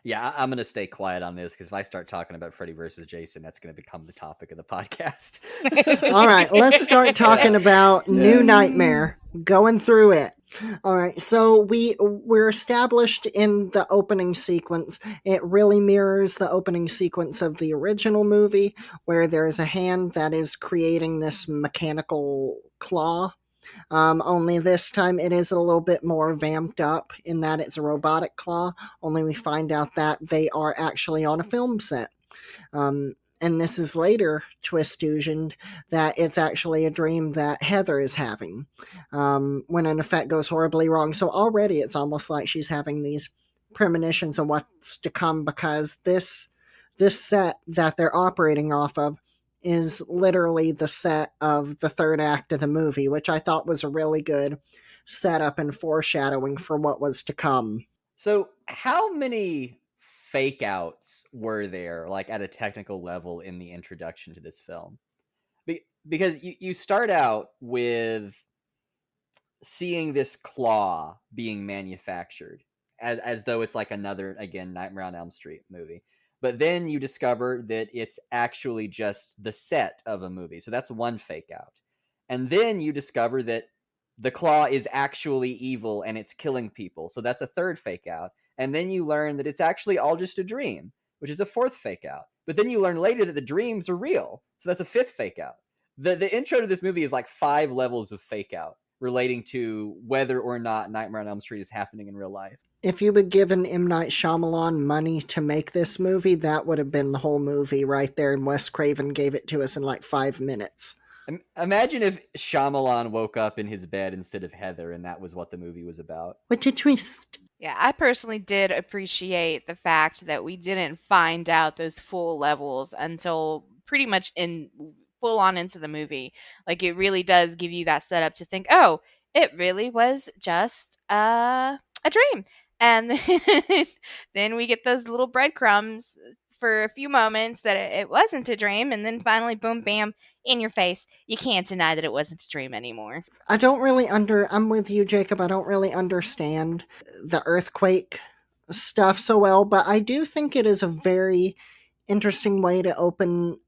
Speaker 3: Yeah, I'm gonna stay quiet on this because if I start talking about Freddy versus Jason, that's gonna become the topic of the podcast.
Speaker 1: All right, let's start talking about New Nightmare. Going through it. All right, so we're established in the opening sequence. It really mirrors the opening sequence of the original movie, where there is a hand that is creating this mechanical claw. Only this time it is a little bit more vamped up in that it's a robotic claw. Only we find out that they are actually on a film set. And this is later twistusioned that it's actually a dream that Heather is having, when an effect goes horribly wrong. So already it's almost like she's having these premonitions of what's to come, because this set that they're operating off of is literally the set of the third act of the movie, which I thought was a really good setup and foreshadowing for what was to come.
Speaker 3: So, how many fake outs were there, like at a technical level, in the introduction to this film? Because you start out with seeing this claw being manufactured as though it's like another, again, Nightmare on Elm Street movie. But then you discover that it's actually just the set of a movie. So that's one fake out. And then you discover that the claw is actually evil and it's killing people. So that's a third fake out. And then you learn that it's actually all just a dream, which is a fourth fake out. But then you learn later that the dreams are real. So that's a fifth fake out. The intro to this movie is like 5 levels of fake out relating to whether or not Nightmare on Elm Street is happening in real life.
Speaker 1: If you had given M. Night Shyamalan money to make this movie, that would have been the whole movie right there, and Wes Craven gave it to us in like 5 minutes.
Speaker 3: Imagine if Shyamalan woke up in his bed instead of Heather, and that was what the movie was about.
Speaker 1: What a twist.
Speaker 2: Yeah, I personally did appreciate the fact that we didn't find out those full levels until pretty much in full on into the movie. Like, it really does give you that setup to think, oh, it really was just a dream. And then we get those little breadcrumbs for a few moments that it wasn't a dream, and then finally, boom, bam, in your face. You can't deny that it wasn't a dream anymore.
Speaker 1: I'm with you, Jacob. I don't really understand the earthquake stuff so well, but I do think it is a very interesting way to open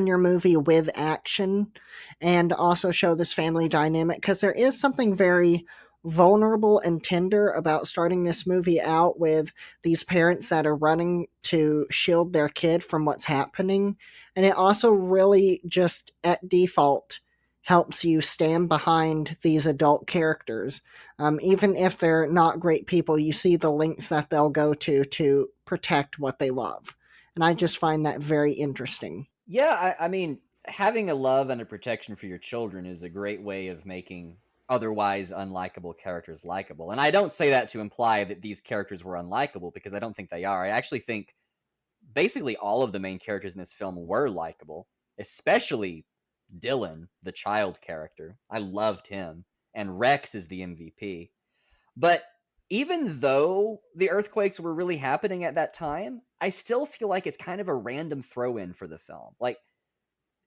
Speaker 1: your movie with action and also show this family dynamic, because there is something very vulnerable and tender about starting this movie out with these parents that are running to shield their kid from what's happening. And it also really just at default helps you stand behind these adult characters. Even if they're not great people, you see the lengths that they'll go to protect what they love. And I just find that very interesting.
Speaker 3: Yeah, I mean, having a love and a protection for your children is a great way of making otherwise unlikable characters likable. And I don't say that to imply that these characters were unlikable, because I don't think they are. I actually think basically all of the main characters in this film were likable, especially Dylan, the child character. I loved him. And Rex is the MVP. But even though the earthquakes were really happening at that time, I still feel like it's kind of a random throw-in for the film. Like,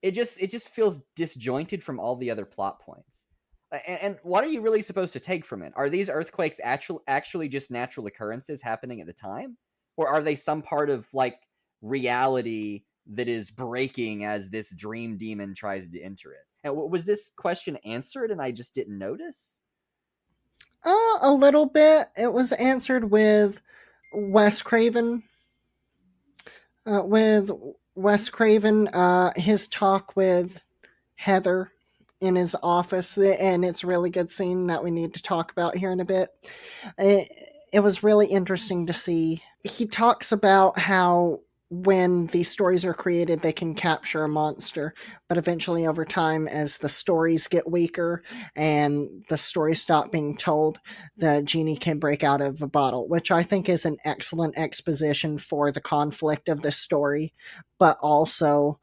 Speaker 3: it just feels disjointed from all the other plot points. And what are you really supposed to take from it? Are these earthquakes actually just natural occurrences happening at the time? Or are they some part of, like, reality that is breaking as this dream demon tries to enter it? And was this question answered and I just didn't notice?
Speaker 1: A little bit. It was answered with Wes Craven. with Wes Craven, his talk with Heather in his office, and it's a really good scene that we need to talk about here in a bit. It, it was really interesting to see. He talks about how when these stories are created, they can capture a monster, but eventually, over time, as the stories get weaker and the stories stop being told, the genie can break out of a bottle, which I think is an excellent exposition for the conflict of the story, but also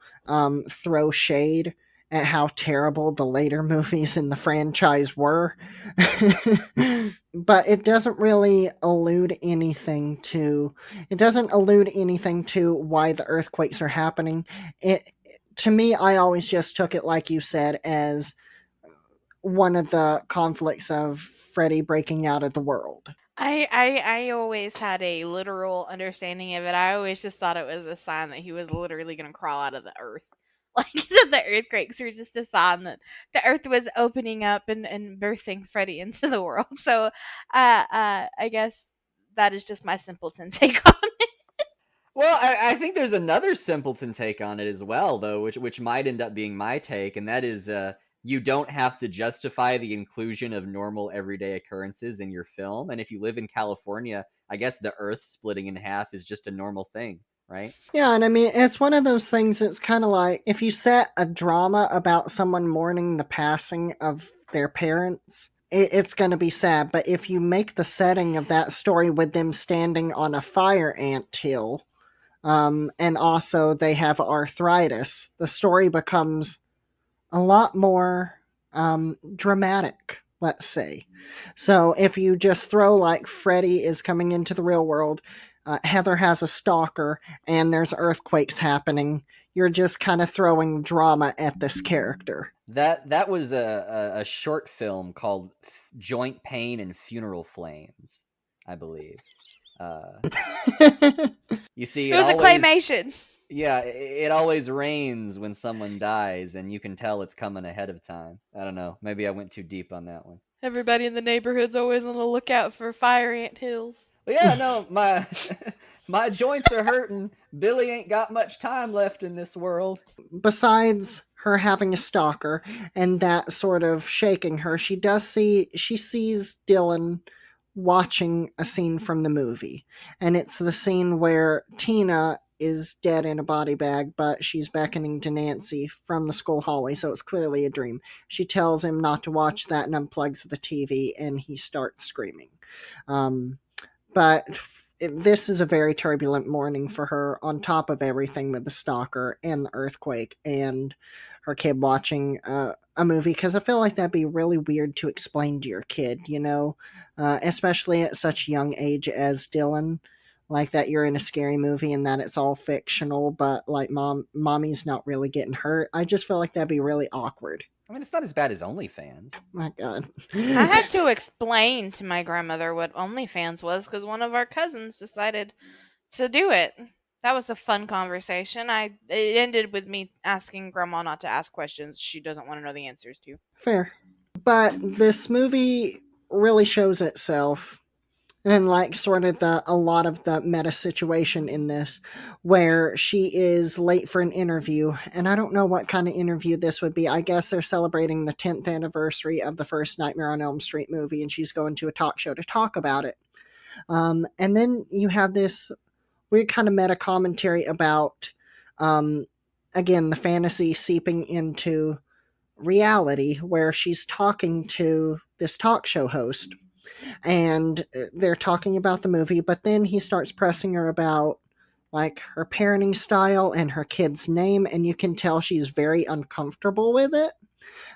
Speaker 1: throw shade at how terrible the later movies in the franchise were. But it doesn't allude anything to why the earthquakes are happening. It To me, I always just took it, like you said, as one of the conflicts of Freddy breaking out of the world.
Speaker 2: I always had a literal understanding of it. I always just thought it was a sign that he was literally going to crawl out of the earth. Like that the earthquakes were just a sign that the earth was opening up and birthing Freddy into the world. So I guess that is just my simpleton take on it.
Speaker 3: Well, I think there's another simpleton take on it as well, though, which might end up being my take, and that is you don't have to justify the inclusion of normal everyday occurrences in your film. And if you live in California, I guess the Earth splitting in half is just a normal thing, right?
Speaker 1: Yeah, and I mean, it's one of those things that's kind of like if you set a drama about someone mourning the passing of their parents, it's going to be sad. But if you make the setting of that story with them standing on a fire ant hill, and also they have arthritis, the story becomes a lot more dramatic, let's say. So if you just throw like Freddy is coming into the real world, Heather has a stalker, and there's earthquakes happening, you're just kind of throwing drama at this character.
Speaker 3: That was a short film called Joint Pain and Funeral Flames, I believe. Uh, you see,
Speaker 2: It was a claymation.
Speaker 3: yeah, it always rains when someone dies, and you can tell it's coming ahead of time. I don't know. Maybe I went too deep on that one.
Speaker 2: Everybody in the neighborhood's always on the lookout for fire ant hills.
Speaker 3: But yeah, no, my my joints are hurting. Billy ain't got much time left in this world.
Speaker 1: Besides her having a stalker and that sort of shaking her, she sees Dylan watching a scene from the movie. And it's the scene where Tina is dead in a body bag, but she's beckoning to Nancy from the school hallway, so it's clearly a dream. She tells him not to watch that and unplugs the TV, and he starts screaming. Um, but this is a very turbulent morning for her, on top of everything with the stalker and the earthquake and her kid watching a movie, because I feel like that'd be really weird to explain to your kid, especially at such a young age as Dylan. Like that you're in a scary movie and that it's all fictional, but like mommy's not really getting hurt. I just feel like that'd be really awkward.
Speaker 3: I mean, it's not as bad as OnlyFans.
Speaker 1: My God.
Speaker 2: I had to explain to my grandmother what OnlyFans was because one of our cousins decided to do it. That was a fun conversation. It ended with me asking grandma not to ask questions she doesn't want to know the answers to.
Speaker 1: Fair. But this movie really shows itself, and like sort of a lot of the meta situation in this, where she is late for an interview, and I don't know what kind of interview this would be. I guess they're celebrating the 10th anniversary of the first Nightmare on Elm Street movie, and she's going to a talk show to talk about it. And then you have this weird kind of meta commentary about, again, the fantasy seeping into reality, where she's talking to this talk show host, and they're talking about the movie, but then he starts pressing her about like her parenting style and her kid's name, and you can tell she's very uncomfortable with it.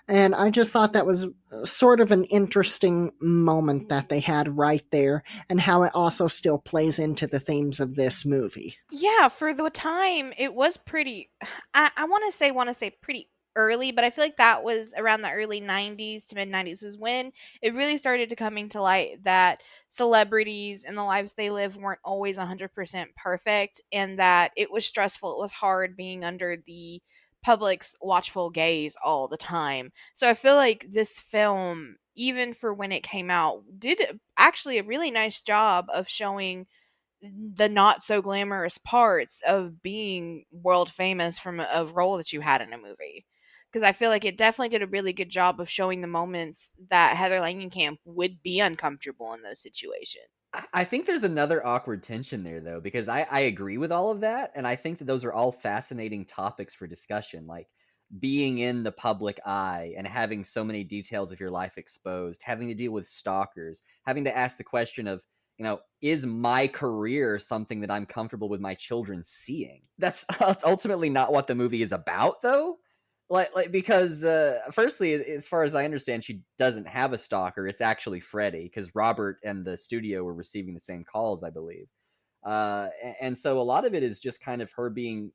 Speaker 1: And I just thought that was sort of an interesting moment that they had right there, and how it also still plays into the themes of this movie.
Speaker 2: Yeah, for the time, it was pretty. I want to say pretty early, but I feel like that was around the early 90s to mid 90s is when it really started to coming to light that celebrities and the lives they live weren't always 100% perfect, and that it was stressful. It was hard being under the public's watchful gaze all the time. So I feel like this film, even for when it came out, did actually a really nice job of showing the not so glamorous parts of being world famous from a role that you had in a movie. Because I feel like it definitely did a really good job of showing the moments that Heather Langenkamp would be uncomfortable in those situations.
Speaker 3: I think there's another awkward tension there, though, because I agree with all of that, and I think that those are all fascinating topics for discussion, like being in the public eye and having so many details of your life exposed, having to deal with stalkers, having to ask the question of, is my career something that I'm comfortable with my children seeing? That's ultimately not what the movie is about, though. Like because firstly, as far as I understand, she doesn't have a stalker. It's actually Freddie, because Robert and the studio were receiving the same calls, I believe. And so a lot of it is just kind of her being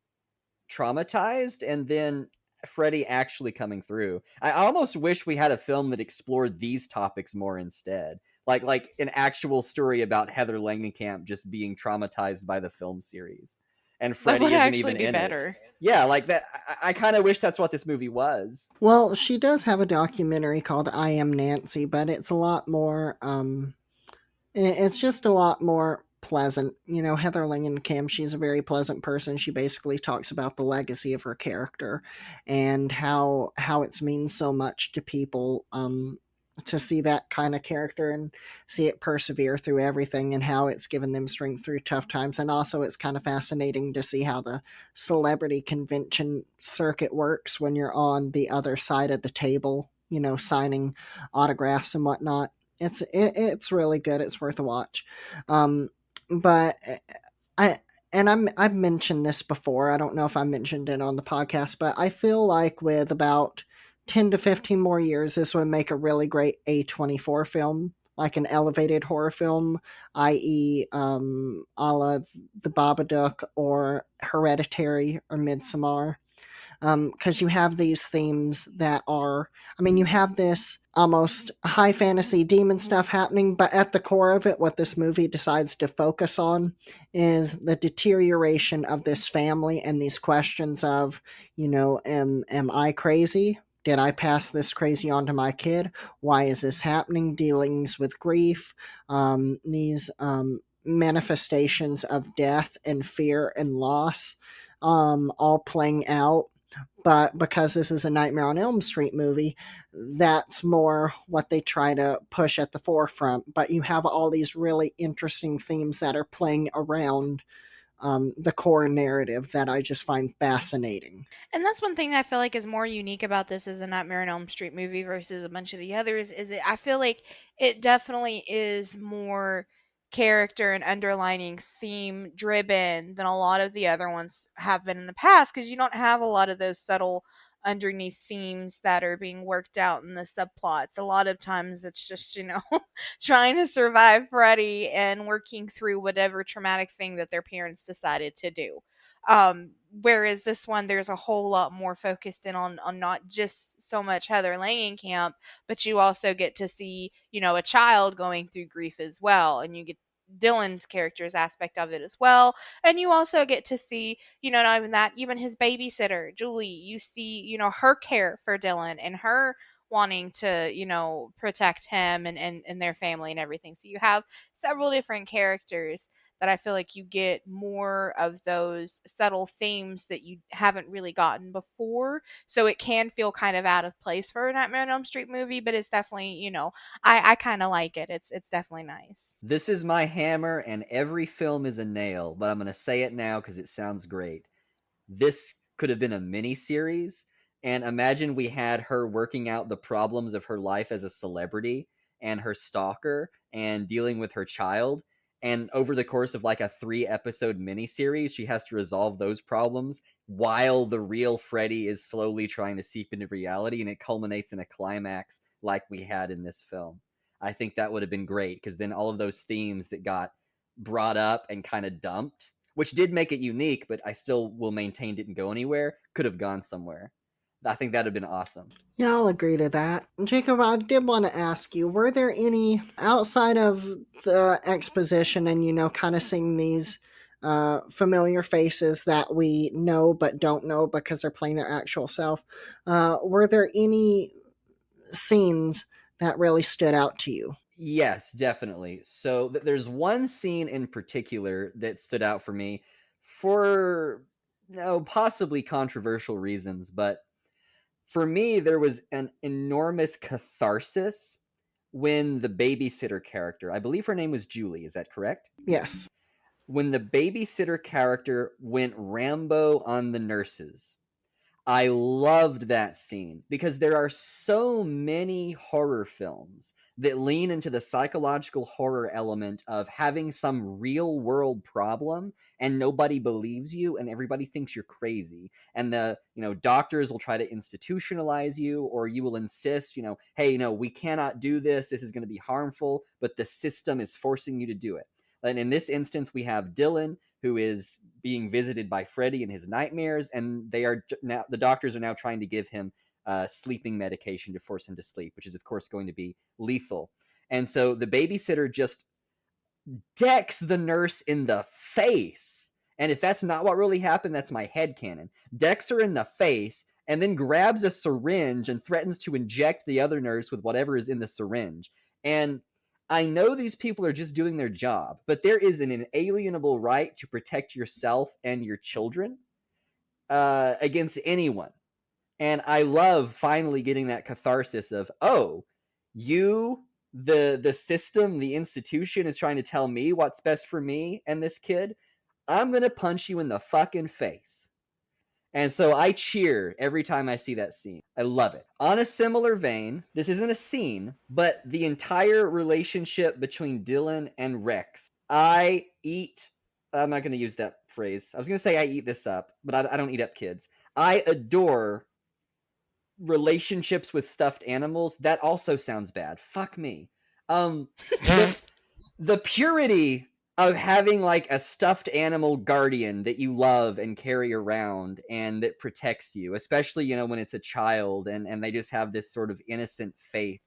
Speaker 3: traumatized, and then Freddie actually coming through. I almost wish we had a film that explored these topics more instead. Like an actual story about Heather Langenkamp just being traumatized by the film series, and
Speaker 2: That would
Speaker 3: Freddie isn't
Speaker 2: actually
Speaker 3: even
Speaker 2: be
Speaker 3: in it.
Speaker 2: better.
Speaker 3: Yeah, like that. I kind of wish that's what this movie was.
Speaker 1: Well, she does have a documentary called I Am Nancy, but it's a lot more it's just a lot more pleasant. Heather Langenkamp, she's a very pleasant person. She basically talks about the legacy of her character and how it's means so much to people to see that kind of character and see it persevere through everything, and how it's given them strength through tough times. And also it's kind of fascinating to see how the celebrity convention circuit works when you're on the other side of the table, signing autographs and whatnot. It's really good. It's worth a watch. But I I've mentioned this before. I don't know if I mentioned it on the podcast, but I feel like with about 10 to 15 more years, this would make a really great A24 film, like an elevated horror film, i.e., a la The Babadook or Hereditary or Midsommar, because you have these themes that are, you have this almost high fantasy demon stuff happening, but at the core of it, what this movie decides to focus on is the deterioration of this family and these questions of, am I crazy? Did I pass this crazy on to my kid? Why is this happening? Dealings with grief, these manifestations of death and fear and loss, all playing out. But because this is a Nightmare on Elm Street movie, that's more what they try to push at the forefront. But you have all these really interesting themes that are playing around the core narrative that I just find fascinating.
Speaker 2: And that's one thing I feel like is more unique about this as a Nightmare on Elm Street movie versus a bunch of the others is I feel like it definitely is more character and underlining theme driven than a lot of the other ones have been in the past, because you don't have a lot of those subtle underneath themes that are being worked out in the subplots. A lot of times it's just, trying to survive Freddy and working through whatever traumatic thing that their parents decided to do. Whereas this one, there's a whole lot more focused in on not just so much Heather Langenkamp, but you also get to see, a child going through grief as well, and you get Dylan's character's aspect of it as well. And you also get to see, not even that, even his babysitter, Julie, you see, her care for Dylan and her wanting to, protect him and their family and everything. So you have several different characters that I feel like you get more of those subtle themes that you haven't really gotten before. So it can feel kind of out of place for a Nightmare on Elm Street movie, but it's definitely, I kind of like it. It's definitely nice.
Speaker 3: This is my hammer, and every film is a nail, but I'm going to say it now because it sounds great. This could have been a mini series, and imagine we had her working out the problems of her life as a celebrity and her stalker and dealing with her child, and over the course of like a 3 episode miniseries she has to resolve those problems while the real Freddy is slowly trying to seep into reality, and it culminates in a climax like we had in this film. I think that would have been great, because then all of those themes that got brought up and kind of dumped, which did make it unique, but I still will maintain didn't go anywhere, could have gone somewhere. I think that'd have been awesome.
Speaker 1: Yeah, I'll agree to that. Jacob, I did want to ask you, were there any, outside of the exposition and, kind of seeing these familiar faces that we know but don't know because they're playing their actual self, were there any scenes that really stood out to you?
Speaker 3: Yes, definitely. So there's one scene in particular that stood out for me for no possibly controversial reasons, but for me there was an enormous catharsis when the babysitter character, I believe her name was Julie, is that correct?
Speaker 1: Yes.
Speaker 3: When the babysitter character went Rambo on the nurses. I loved that scene because there are so many horror films that lean into the psychological horror element of having some real world problem and nobody believes you and everybody thinks you're crazy. And the, doctors will try to institutionalize you, or you will insist, hey, we cannot do this. This is going to be harmful, but the system is forcing you to do it. And in this instance, we have Dylan, who is being visited by Freddy in his nightmares, and the doctors are now trying to give him sleeping medication to force him to sleep, which is of course going to be lethal. And so the babysitter just decks the nurse in the face. And if that's not what really happened, that's my headcanon. Decks her in the face and then grabs a syringe and threatens to inject the other nurse with whatever is in the syringe. And I know these people are just doing their job, but there is an inalienable right to protect yourself and your children against anyone. And I love finally getting that catharsis of, oh, the system, the institution is trying to tell me what's best for me and this kid. I'm going to punch you in the fucking face. And so I cheer every time I see that scene. I love it. On a similar vein, this isn't a scene, but the entire relationship between Dylan and Rex. I'm not going to use that phrase. I was going to say I eat this up, but I don't eat up kids. I adore relationships with stuffed animals. That also sounds bad. Fuck me. The purity of having like a stuffed animal guardian that you love and carry around and that protects you, especially when it's a child and they just have this sort of innocent faith,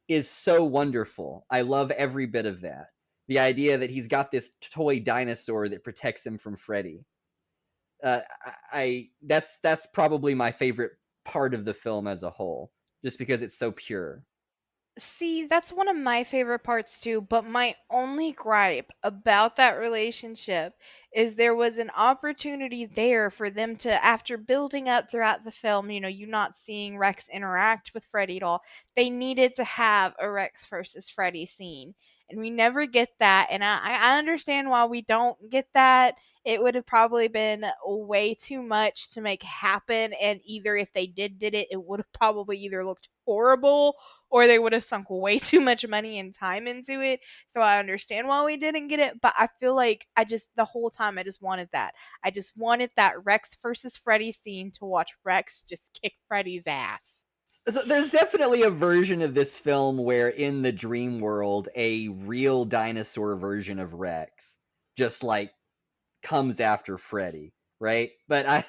Speaker 3: is so wonderful. I love every bit of that. The idea that he's got this toy dinosaur that protects him from Freddy. That's probably my favorite part of the film as a whole, just because it's so pure.
Speaker 2: See, that's one of my favorite parts too, but my only gripe about that relationship is there was an opportunity there for them to, after building up throughout the film, you not seeing Rex interact with Freddy at all, they needed to have a Rex versus Freddy scene. And we never get that, and I understand why we don't get that. It would have probably been way too much to make happen, and either if they did it, it would have probably either looked horrible or they would have sunk way too much money and time into it. So I understand why we didn't get it, but I feel like the whole time I just wanted that. I just wanted that Rex versus Freddy scene to watch Rex just kick Freddy's ass.
Speaker 3: So there's definitely a version of this film where in the dream world, a real dinosaur version of Rex just like comes after Freddy, right? But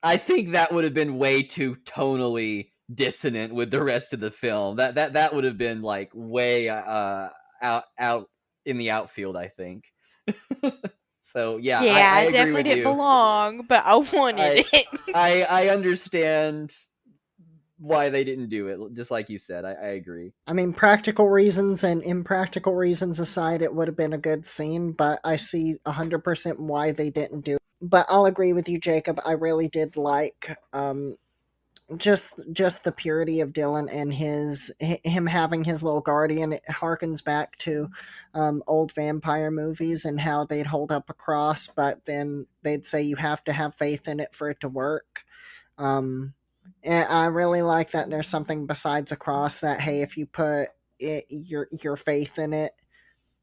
Speaker 3: I think that would have been way too tonally dissonant with the rest of the film. That would have been like way out in the outfield, I think. So yeah,
Speaker 2: Yeah,
Speaker 3: I
Speaker 2: I
Speaker 3: agree
Speaker 2: definitely
Speaker 3: with
Speaker 2: didn't
Speaker 3: you.
Speaker 2: belong, but I wanted it.
Speaker 3: I understand why they didn't do it. Just like you said, I agree.
Speaker 1: I mean, practical reasons and impractical reasons aside, it would have been a good scene, but I see 100% why they didn't do it. But I'll agree with you, Jacob. I really did like just the purity of Dylan and him having his little guardian. It harkens back to old vampire movies and how they'd hold up a cross, but then they'd say you have to have faith in it for it to work. And I really like that there's something besides a cross that, hey, if you put your faith in it,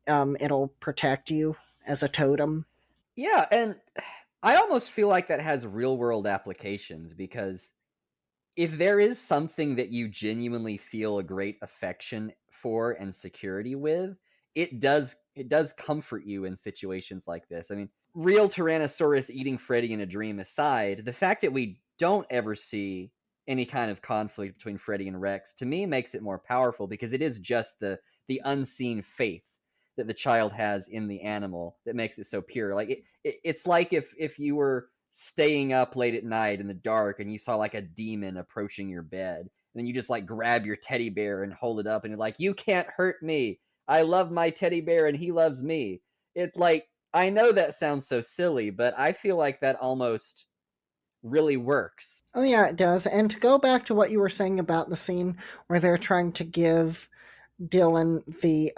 Speaker 1: it'll protect you as a totem.
Speaker 3: Yeah, and I almost feel like that has real world applications, because if there is something that you genuinely feel a great affection for and security with, it does comfort you in situations like this. I mean, real Tyrannosaurus eating Freddy in a dream aside, the fact that we don't ever see any kind of conflict between Freddy and Rex, to me, makes it more powerful, because it is just the unseen faith that the child has in the animal that makes it so pure. Like it's like if you were staying up late at night in the dark and you saw like a demon approaching your bed, and then you just like grab your teddy bear and hold it up and you're like, you can't hurt me, I love my teddy bear and he loves me. It like I know that sounds so silly, but I feel like that almost really works.
Speaker 1: Oh yeah, it does. And to go back to what you were saying about the scene where they're trying to give Dylan the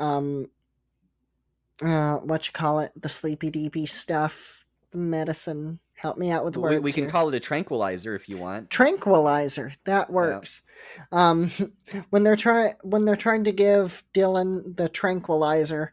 Speaker 1: what you call it, the sleepy deepy stuff, the medicine. Help me out with
Speaker 3: We
Speaker 1: words
Speaker 3: can
Speaker 1: here.
Speaker 3: call it a tranquilizer if you want.
Speaker 1: Tranquilizer. That
Speaker 3: Yeah.
Speaker 1: works. Um, when they're trying to give Dylan the tranquilizer,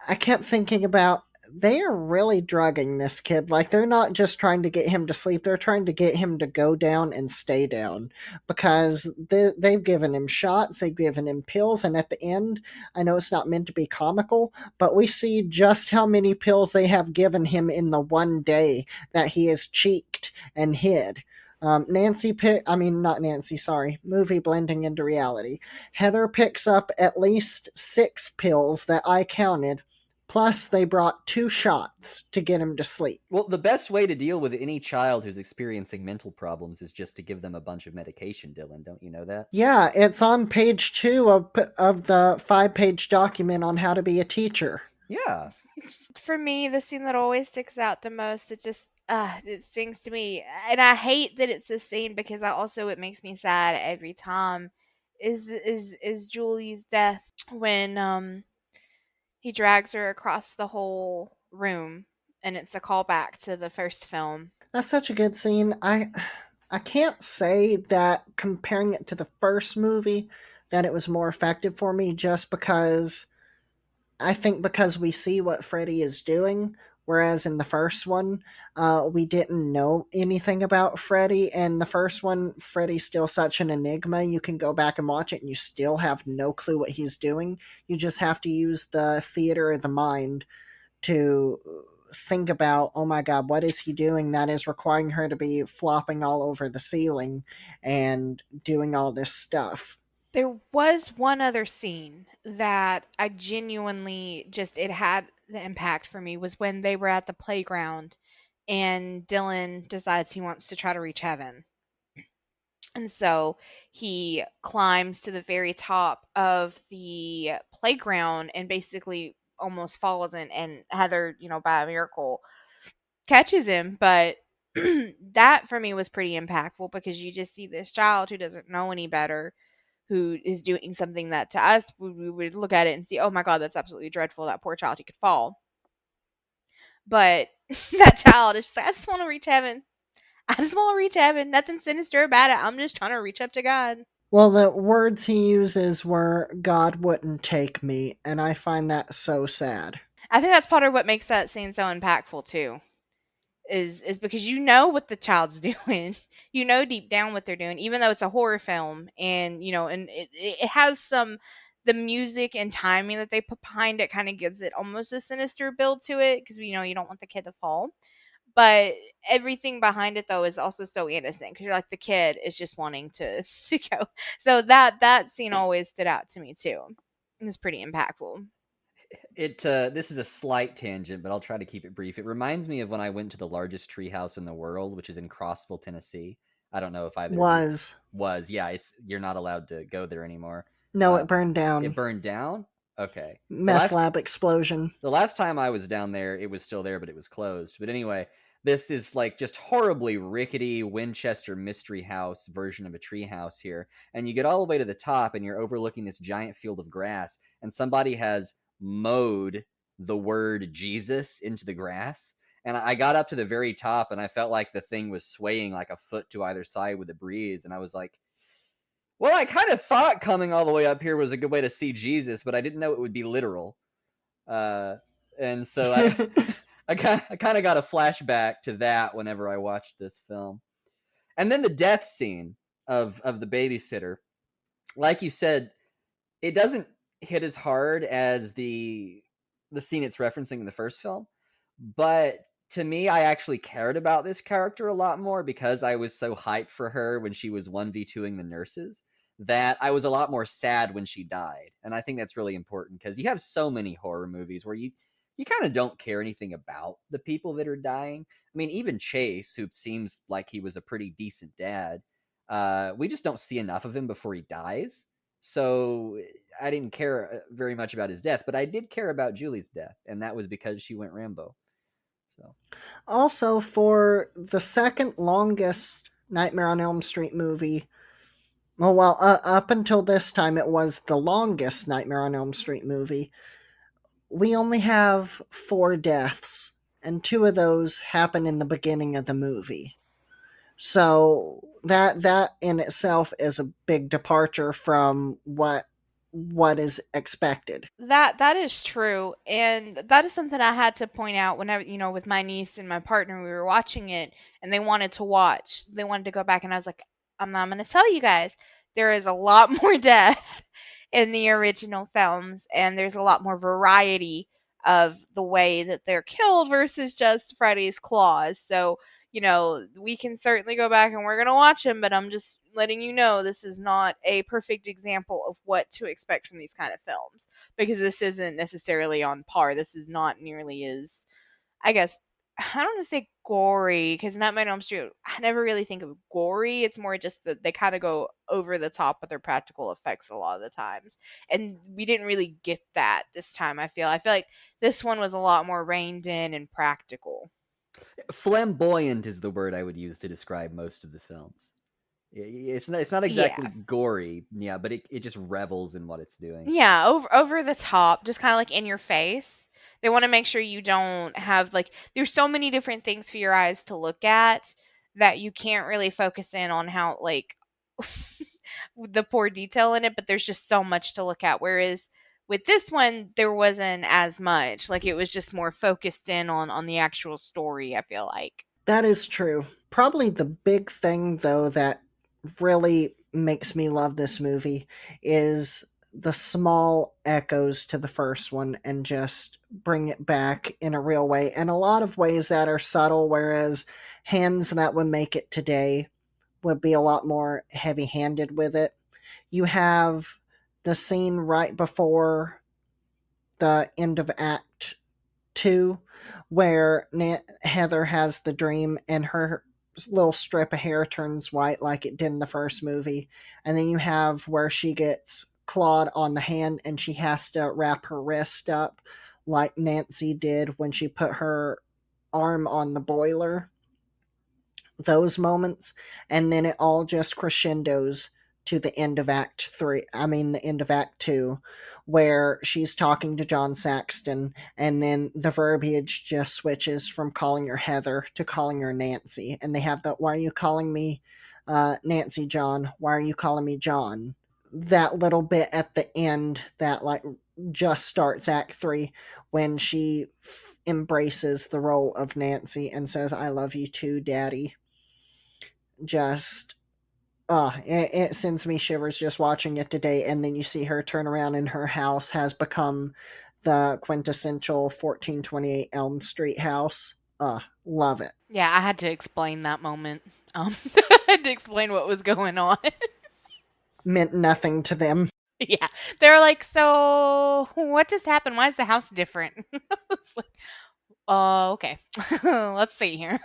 Speaker 1: I kept thinking about they are really drugging this kid. Like they're not just trying to get him to sleep; they're trying to get him to go down and stay down because they've given him shots, they've given him pills, and at the end, I know it's not meant to be comical, but we see just how many pills they have given him in the one day that he has cheeked and hid. I mean, not Nancy, sorry, movie blending into reality. Heather picks up at least 6 pills that I counted. Plus, they brought 2 shots to get him to sleep.
Speaker 3: Well, the best way to deal with any child who's experiencing mental problems is just to give them a bunch of medication, Dylan. Don't you know that?
Speaker 1: Yeah, it's on page 2 of the 5-page document on how to be a teacher.
Speaker 3: Yeah.
Speaker 2: For me, the scene that always sticks out the most, it just it sings to me, and I hate that it's a scene because I also it makes me sad every time. Is Julie's death when he drags her across the whole room, and it's a callback to the first film.
Speaker 1: That's such a good scene. I can't say that comparing it to the first movie that it was more effective for me just because I think because we see what Freddy is doing, whereas in the first one, we didn't know anything about Freddy. And the first one, Freddy's still such an enigma. You can go back and watch it, and you still have no clue what he's doing. You just have to use the theater of the mind to think about, oh my god, what is he doing that is requiring her to be flopping all over the ceiling and doing all this stuff.
Speaker 2: There was one other scene that I genuinely just it had the impact for me was when they were at the playground and Dylan decides he wants to try to reach heaven. And so he climbs to the very top of the playground and basically almost falls in, and Heather, by a miracle catches him. But that for me was pretty impactful because you just see this child who doesn't know any better, who is doing something that to us we would look at it and see, oh my god, that's absolutely dreadful. That poor child, he could fall. But that child is just like, I just want to reach heaven. I just want to reach heaven. Nothing sinister about it. I'm just trying to reach up to God.
Speaker 1: Well, the words he uses were, God wouldn't take me, and I find that so sad.
Speaker 2: I think that's part of what makes that scene so impactful too. Is because you know what the child's doing. You know deep down what they're doing, even though it's a horror film, and and it has some the music and timing that they put behind it kind of gives it almost a sinister build to it because you don't want the kid to fall. But everything behind it though is also so innocent because you're like the kid is just wanting to to go. So that scene always stood out to me too. It was pretty impactful.
Speaker 3: This is a slight tangent, but I'll try to keep it brief. It reminds me of when I went to the largest treehouse in the world, which is in Crossville, Tennessee. I don't know if either of you
Speaker 1: Was.
Speaker 3: yeah, it's you're not allowed to go there anymore.
Speaker 1: No, it burned
Speaker 3: It
Speaker 1: down.
Speaker 3: burned down. Okay.
Speaker 1: Meth lab explosion.
Speaker 3: The last time I was down there, it was still there, but it was closed. But anyway, this is like just horribly rickety Winchester mystery house version of a tree house here. And you get all the way to the top and you're overlooking this giant field of grass, and somebody has mowed the word Jesus into the grass. And I got up to the very top and I felt like the thing was swaying like a foot to either side with the breeze. And I was like, well, I kind of thought coming all the way up here was a good way to see Jesus, but I didn't know it would be literal. And so I kind of got a flashback to that whenever I watched this film. And then the death scene of the babysitter, like you said, it doesn't hit as hard as the scene it's referencing in the first film, but to me, I actually cared about this character a lot more because I was so hyped for her when she was 1v2ing the nurses that I was a lot more sad when she died. And I think that's really important because you have so many horror movies where you kind of don't care anything about the people that are dying. I mean, even Chase, who seems like he was a pretty decent dad, we just don't see enough of him before he dies. So I didn't care very much about his death, but I did care about Julie's death, and that was because she went Rambo. So
Speaker 1: Also, for the second longest Nightmare on Elm Street movie, up until this time, it was the longest Nightmare on Elm Street movie. We only have 4 deaths, and 2 of those happen in the beginning of the movie. So that in itself is a big departure from what is expected.
Speaker 2: That is true, and that is something I had to point out whenever, with my niece and my partner, we were watching it, and they wanted to go back, and I was like, I'm not going to tell you guys. There is a lot more death in the original films, and there's a lot more variety of the way that they're killed versus just Freddy's claws. So, we can certainly go back and we're going to watch them, but I'm just letting you know this is not a perfect example of what to expect from these kind of films, because this isn't necessarily on par. This is not nearly as, I guess, I don't want to say gory, because Nightmare on Elm Street, I never really think of gory. It's more just that they kind of go over the top with their practical effects a lot of the times, and we didn't really get that this time. I feel like this one was a lot more reined in and practical.
Speaker 3: flamboyant is the word I would use to describe most of the films. It's not exactly
Speaker 2: Yeah.
Speaker 3: gory, yeah, but it just revels in what it's doing.
Speaker 2: Yeah, over the top, just kind of like in your face. They want to make sure you don't have like there's so many different things for your eyes to look at that you can't really focus in on how like the poor detail in it, but there's just so much to look at. Whereas with this one there wasn't as much. Like it was just more focused in on the actual story, I feel like.
Speaker 1: That is true. Probably the big thing, though, that really makes me love this movie is the small echoes to the first one and just bring it back in a real way. And a lot of ways that are subtle, whereas hands that would make it today would be a lot more heavy handed with it. You have the scene right before the end of Act 2 where Heather has the dream and her little strip of hair turns white like it did in the first movie. And then you have where she gets clawed on the hand and she has to wrap her wrist up like Nancy did when she put her arm on the boiler. Those moments. And then it all just crescendos to the end of Act 3. I mean, the end of Act 2, where she's talking to John Saxton, and then the verbiage just switches from calling her Heather to calling her Nancy. And they have the, why are you calling me Nancy, John? Why are you calling me John? That little bit at the end that, like, just starts Act 3 when she embraces the role of Nancy and says, I love you too, Daddy. Just it sends me shivers just watching it today. And then you see her turn around and her house has become the quintessential 1428 Elm Street house. Love it.
Speaker 2: Yeah, I had to explain that moment. I had to explain what was going on.
Speaker 1: Meant nothing to them.
Speaker 2: Yeah, they're like, so what just happened? Why is the house different? It's like, okay, let's see here.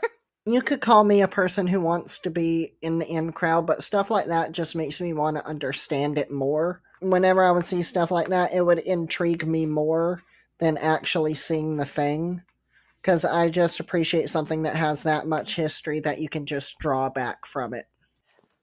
Speaker 1: You could call me a person who wants to be in the in crowd, but stuff like that just makes me want to understand it more. Whenever I would see stuff like that, it would intrigue me more than actually seeing the thing. Because I just appreciate something that has that much history that you can just draw back from it.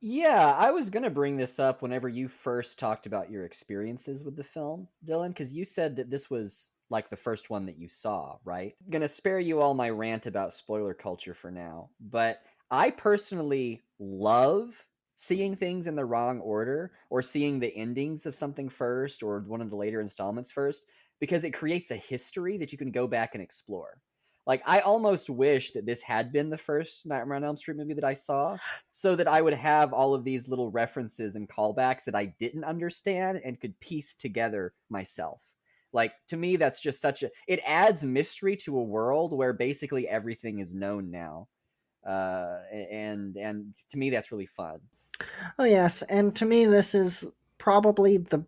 Speaker 3: Yeah, I was gonna bring this up whenever you first talked about your experiences with the film, Dylan, because you said that this was like the first one that you saw, right? Gonna spare you all my rant about spoiler culture for now, but I personally love seeing things in the wrong order or seeing the endings of something first or one of the later installments first because it creates a history that you can go back and explore. Like, I almost wish that this had been the first Nightmare on Elm Street movie that I saw, so that I would have all of these little references and callbacks that I didn't understand and could piece together myself. Like, to me, that's just it adds mystery to a world where basically everything is known now. And to me, that's really fun.
Speaker 1: Oh, yes. And to me, this is probably the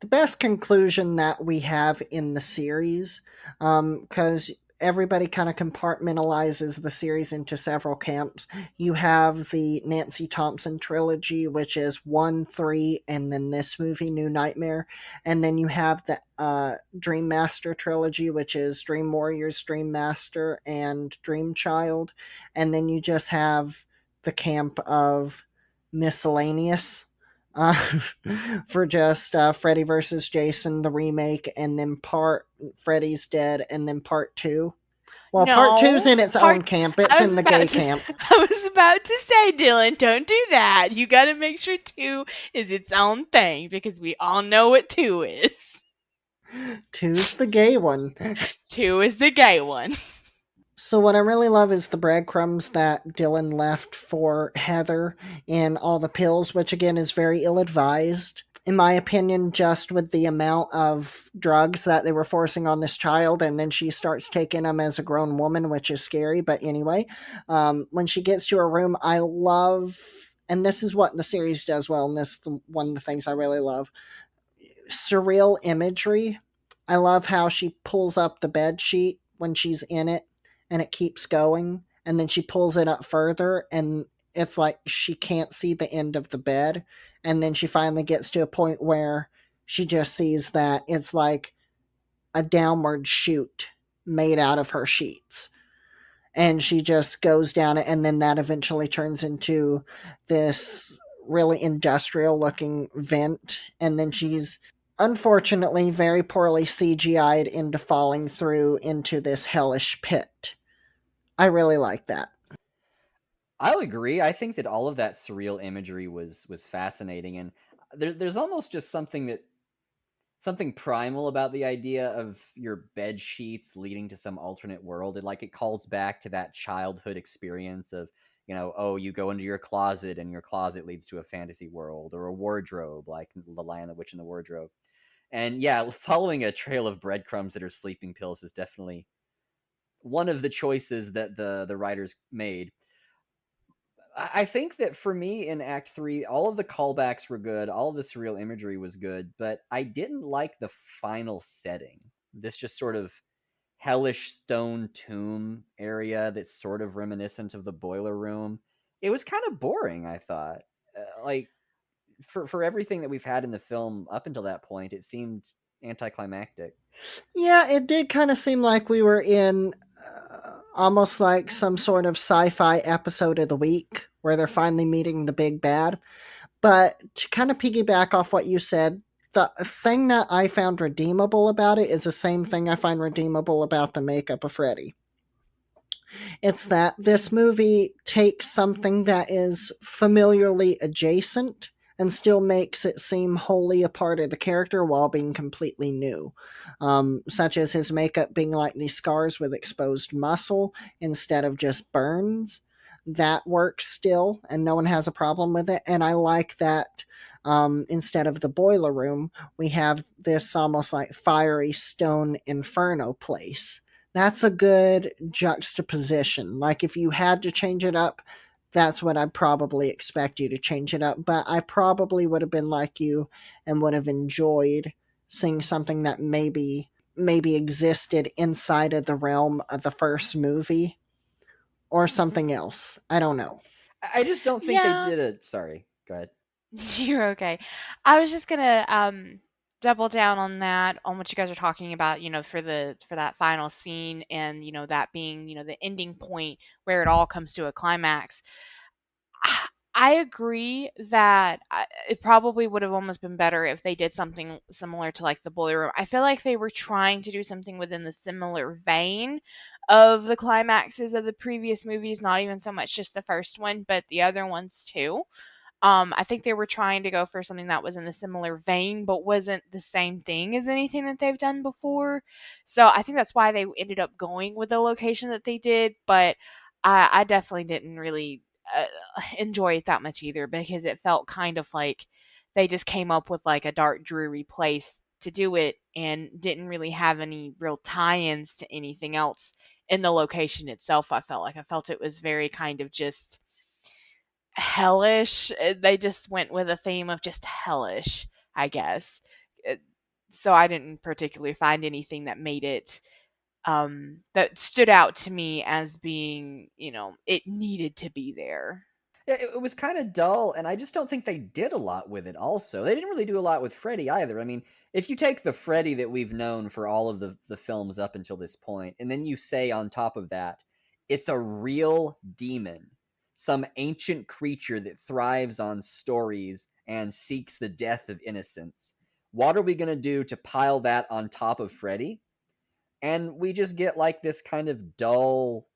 Speaker 1: best conclusion that we have in the series. Because everybody kind of compartmentalizes the series into several camps. You have the Nancy Thompson trilogy, which is 1, 3, and then this movie, New Nightmare. And then you have the Dream Master trilogy, which is Dream Warriors, Dream Master, and Dream Child. And then you just have the camp of miscellaneous uh, for just Freddy versus Jason, the remake, and then part Freddy's Dead, and then part two. Well, part two's
Speaker 2: No,
Speaker 1: in its
Speaker 2: part.
Speaker 1: own camp.
Speaker 2: I
Speaker 1: It's
Speaker 2: was
Speaker 1: in the gay
Speaker 2: about to.
Speaker 1: camp.
Speaker 2: I was about to say, Dylan, don't do that. You got to make sure two is its own thing because we all know what two is.
Speaker 1: Two's the gay one.
Speaker 2: Two is the gay one.
Speaker 1: So what I really love is the breadcrumbs that Dylan left for Heather in all the pills, which again is very ill-advised. In my opinion, just with the amount of drugs that they were forcing on this child, and then she starts taking them as a grown woman, which is scary. But anyway, when she gets to her room, I love, and this is what the series does well, and this is one of the things I really love, surreal imagery. I love how she pulls up the bed sheet when she's in it and it keeps going, and then she pulls it up further and it's like she can't see the end of the bed, and then she finally gets to a point where she just sees that it's like a downward chute made out of her sheets, and she just goes down it, and then that eventually turns into this really industrial looking vent, and then she's unfortunately very poorly CGI'd into falling through into this hellish pit. I really like that.
Speaker 3: I'll agree. I think that all of that surreal imagery was fascinating, and there's almost just something primal about the idea of your bed sheets leading to some alternate world. It calls back to that childhood experience of, oh, you go into your closet and your closet leads to a fantasy world, or a wardrobe like The Lion, the Witch, and the Wardrobe. And yeah, following a trail of breadcrumbs that are sleeping pills is definitely one of the choices that the writers made. I think that for me in Act 3, all of the callbacks were good, all of the surreal imagery was good, but I didn't like the final setting. This just sort of hellish stone tomb area that's sort of reminiscent of the boiler room. It was kind of boring, I thought. Like, for everything that we've had in the film up until that point, it seemed anticlimactic.
Speaker 1: Yeah, it did kind of seem like we were in almost like some sort of sci-fi episode of the week where they're finally meeting the big bad. But to kind of piggyback off what you said, the thing that I found redeemable about it is the same thing I find redeemable about the makeup of Freddy. It's that this movie takes something that is familiarly adjacent and still makes it seem wholly a part of the character while being completely new. Such as his makeup being like these scars with exposed muscle instead of just burns. That works still, and no one has a problem with it. And I like that instead of the boiler room, we have this almost like fiery stone inferno place. That's a good juxtaposition. Like if you had to change it up, that's what I'd probably expect you to change it up. But I probably would have been like you and would have enjoyed seeing something that maybe existed inside of the realm of the first movie or something else. I don't know.
Speaker 3: I just don't think they
Speaker 2: Yeah,
Speaker 3: did a. Sorry, go ahead.
Speaker 2: you're okay. I was just gonna double down on that, on what you guys are talking about, for that final scene, and that being, the ending point where it all comes to a climax. I agree that it probably would have almost been better if they did something similar to like the boiler room. I feel like they were trying to do something within the similar vein of the climaxes of the previous movies, not even so much just the first one, but the other ones too. I think they were trying to go for something that was in a similar vein, but wasn't the same thing as anything that they've done before. So I think that's why they ended up going with the location that they did. But I definitely didn't really uh, enjoy it that much either, because it felt kind of like they just came up with like a dark, dreary place to do it and didn't really have any real tie-ins to anything else in the location itself. I felt it was very kind of just hellish. They just went with a theme of just hellish, I guess. Uh, So I didn't particularly find anything that made it that stood out to me as being, it needed to be there.
Speaker 3: Yeah, it was kind of dull, and I just don't think they did a lot with it. Also, they didn't really do a lot with Freddy either. I mean, if you take the Freddy that we've known for all of the films up until this point, and then you say on top of that, it's a real demon, some ancient creature that thrives on stories and seeks the death of innocents. What are we gonna do to pile that on top of Freddy? And we just get like this kind of dull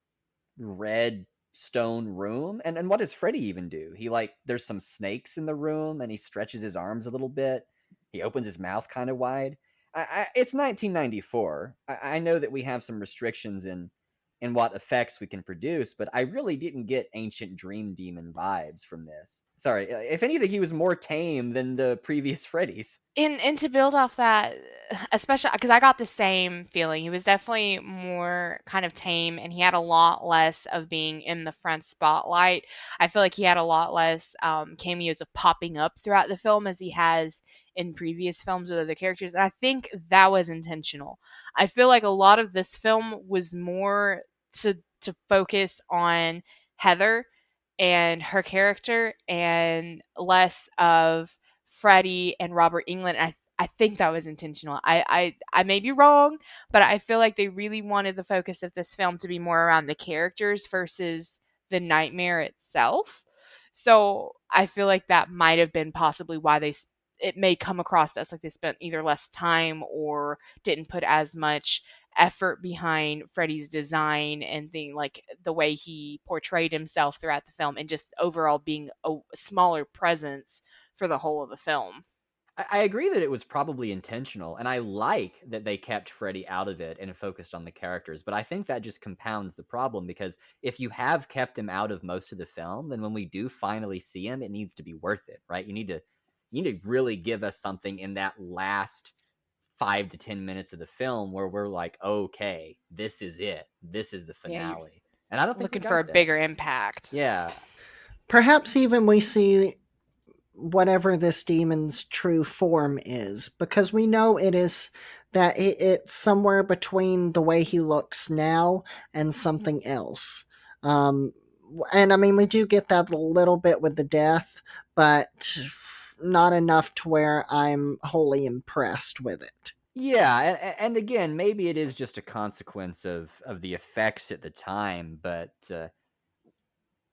Speaker 3: red stone room. And what does Freddy even do? He like there's some snakes in the room and he stretches his arms a little bit. He opens his mouth kind of wide. It's 1994. I know that we have some restrictions in what effects we can produce, but I really didn't get ancient dream demon vibes from this. Sorry, if anything, he was more tame than the previous Freddys.
Speaker 2: And to build off that, especially because I got the same feeling. He was definitely more kind of tame, and he had a lot less of being in the front spotlight. I feel like he had a lot less cameos of popping up throughout the film as he has in previous films with other characters. And I think that was intentional. I feel like a lot of this film was more to focus on Heather and her character, and less of Freddie and Robert England. I think that was intentional. I may be wrong, but I feel like they really wanted the focus of this film to be more around the characters versus the nightmare itself. So I feel like that might have been possibly why it may come across to us like they spent either less time or didn't put as much effort behind Freddie's design and thing, like the way he portrayed himself throughout the film, and just overall being a smaller presence for the whole of the film.
Speaker 3: I agree that it was probably intentional, and I like that they kept Freddy out of it and focused on the characters. But I think that just compounds the problem, because if you have kept him out of most of the film, then when we do finally see him, it needs to be worth it, right? You need to really give us something in that last 5 to 10 minutes of the film where we're like, okay, this is it, this is the
Speaker 2: Yeah, you're
Speaker 3: finale, and I don't think we
Speaker 2: looking for a
Speaker 3: got that.
Speaker 2: bigger impact.
Speaker 3: Yeah,
Speaker 1: Perhaps even we see whatever this demon's true form is, because we know it is that it's somewhere between the way he looks now and something else. Um, and I mean, we do get that a little bit with the death, but not enough to where I'm wholly impressed with it.
Speaker 3: yeah, and again, maybe it is just a consequence of the effects at the time, but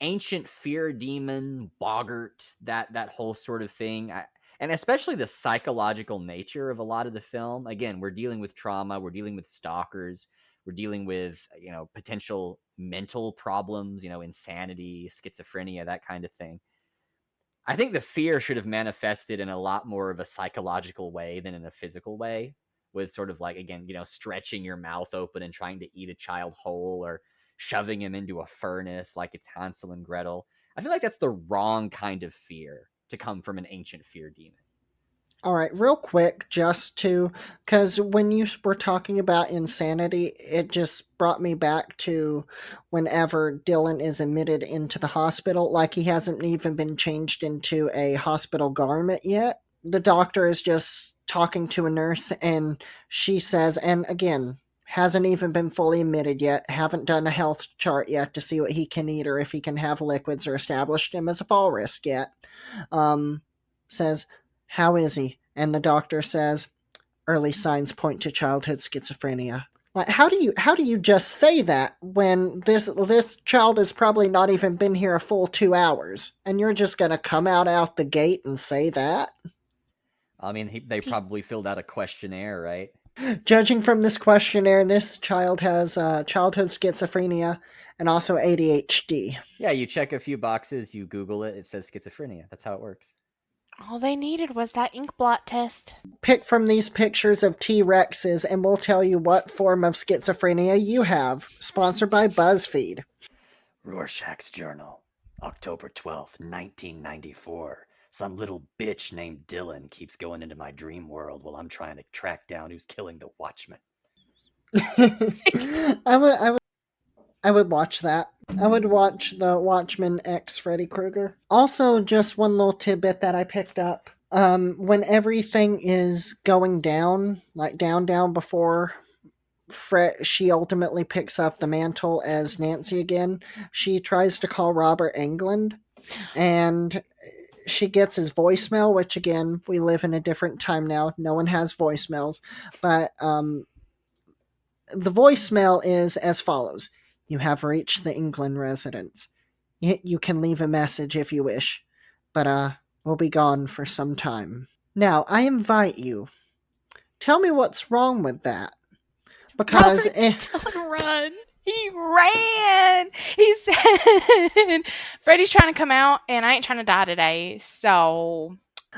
Speaker 3: ancient fear demon, boggart, that whole sort of thing. And especially the psychological nature of a lot of the film. Again, we're dealing with trauma, we're dealing with stalkers, we're dealing with, potential mental problems, insanity, schizophrenia, that kind of thing. I think the fear should have manifested in a lot more of a psychological way than in a physical way, with sort of like, again, stretching your mouth open and trying to eat a child whole, or shoving him into a furnace like it's Hansel and Gretel. I feel like that's the wrong kind of fear to come from an ancient fear demon.
Speaker 1: All right, real quick, just to, because when you were talking about insanity, it just brought me back to whenever Dylan is admitted into the hospital, like he hasn't even been changed into a hospital garment yet. The doctor is just talking to a nurse, and she says, and again, hasn't even been fully admitted yet, haven't done a health chart yet to see what he can eat or if he can have liquids or established him as a fall risk yet. Says, how is he? And the doctor says, early signs point to childhood schizophrenia. Like, how do you just say that when this child has probably not even been here a full 2 hours, and you're just gonna come out the gate and say that?
Speaker 3: I mean, they probably filled out a questionnaire, right?
Speaker 1: Judging from this questionnaire, this child has childhood schizophrenia and also ADHD.
Speaker 3: Yeah, you check a few boxes, you Google it, it says schizophrenia. That's how it works.
Speaker 2: All they needed was that ink blot test.
Speaker 1: Pick from these pictures of T-Rexes and we'll tell you what form of schizophrenia you have. Sponsored by BuzzFeed.
Speaker 3: Rorschach's Journal, October 12th, 1994. Some little bitch named Dylan keeps going into my dream world while I'm trying to track down who's killing the Watchman.
Speaker 1: I would watch that. I would watch the Watchmen X Freddy Krueger. Also, just one little tidbit that I picked up. When everything is going down, like down before she ultimately picks up the mantle as Nancy again. She tries to call Robert Englund, and she gets his voicemail, which again, we live in a different time now. No one has voicemails, but the voicemail is as follows: "You have reached the England residence. You can leave a message if you wish, but we'll be gone for some time. Now, I invite you. Tell me what's wrong with that, because
Speaker 2: Robert didn't run. He ran. He said, Freddy's trying to come out, and I ain't trying to die today, so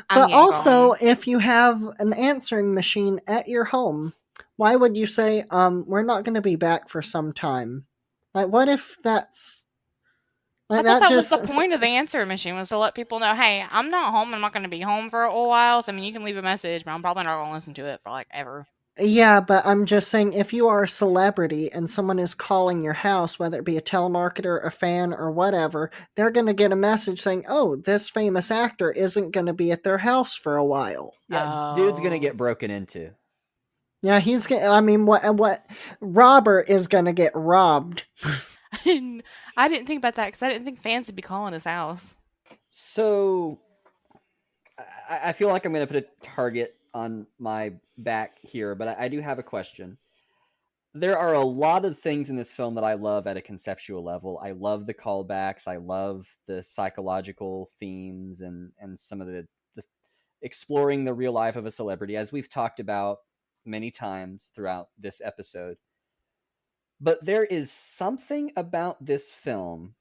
Speaker 2: I'm
Speaker 1: but
Speaker 2: getting
Speaker 1: also,
Speaker 2: gone.
Speaker 1: if you have an answering machine at your home, why would you say, we're not going to be back for some time? Like, what if that's
Speaker 2: I
Speaker 1: like
Speaker 2: thought
Speaker 1: that?
Speaker 2: that was
Speaker 1: Just
Speaker 2: the point of the answer machine was to let people know, hey, I'm not home. I'm not going to be home for a while. So, I mean, you can leave a message, but I'm probably not going to listen to it for like ever.
Speaker 1: yeah, but I'm just saying, if you are a celebrity and someone is calling your house, whether it be a telemarketer, a fan, or whatever, they're going to get a message saying, "Oh, this famous actor isn't going to be at their house for a while."
Speaker 3: Yeah, dude's gonna
Speaker 2: Oh.
Speaker 3: get broken into.
Speaker 1: Yeah, he's. I mean, what? Robert is going to get robbed.
Speaker 2: I didn't think about that because I didn't think fans would be calling his house.
Speaker 3: So I feel like I'm gonna put a target on my back here, but I do have a question. There are a lot of things in this film that I love at a conceptual level. I love the callbacks. I love the psychological themes and some of the exploring the real life of a celebrity, as we've talked about many times throughout this episode. But there is something about this film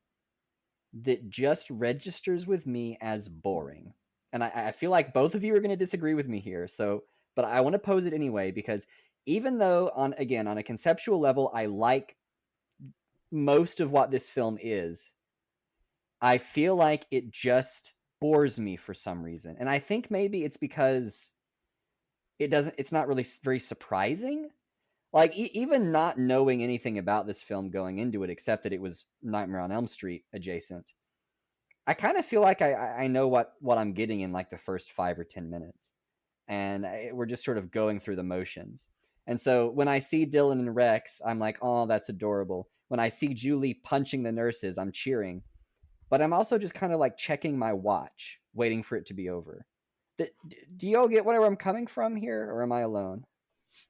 Speaker 3: that just registers with me as boring. And I feel like both of you are going to disagree with me here. So, but I want to pose it anyway because even though on a conceptual level, I like most of what this film is, I feel like it just bores me for some reason. And I think maybe it's because it's not really very surprising. Like even not knowing anything about this film going into it, except that it was Nightmare on Elm Street adjacent, I kind of feel like I know what I'm getting in like the first 5 or 10 minutes, and we're just sort of going through the motions. And so when I see Dylan and Rex, I'm like, oh, that's adorable. When I see Julie punching the nurses, I'm cheering, but I'm also just kind of like checking my watch, waiting for it to be over. Do y'all get where I'm coming from here, or am I alone?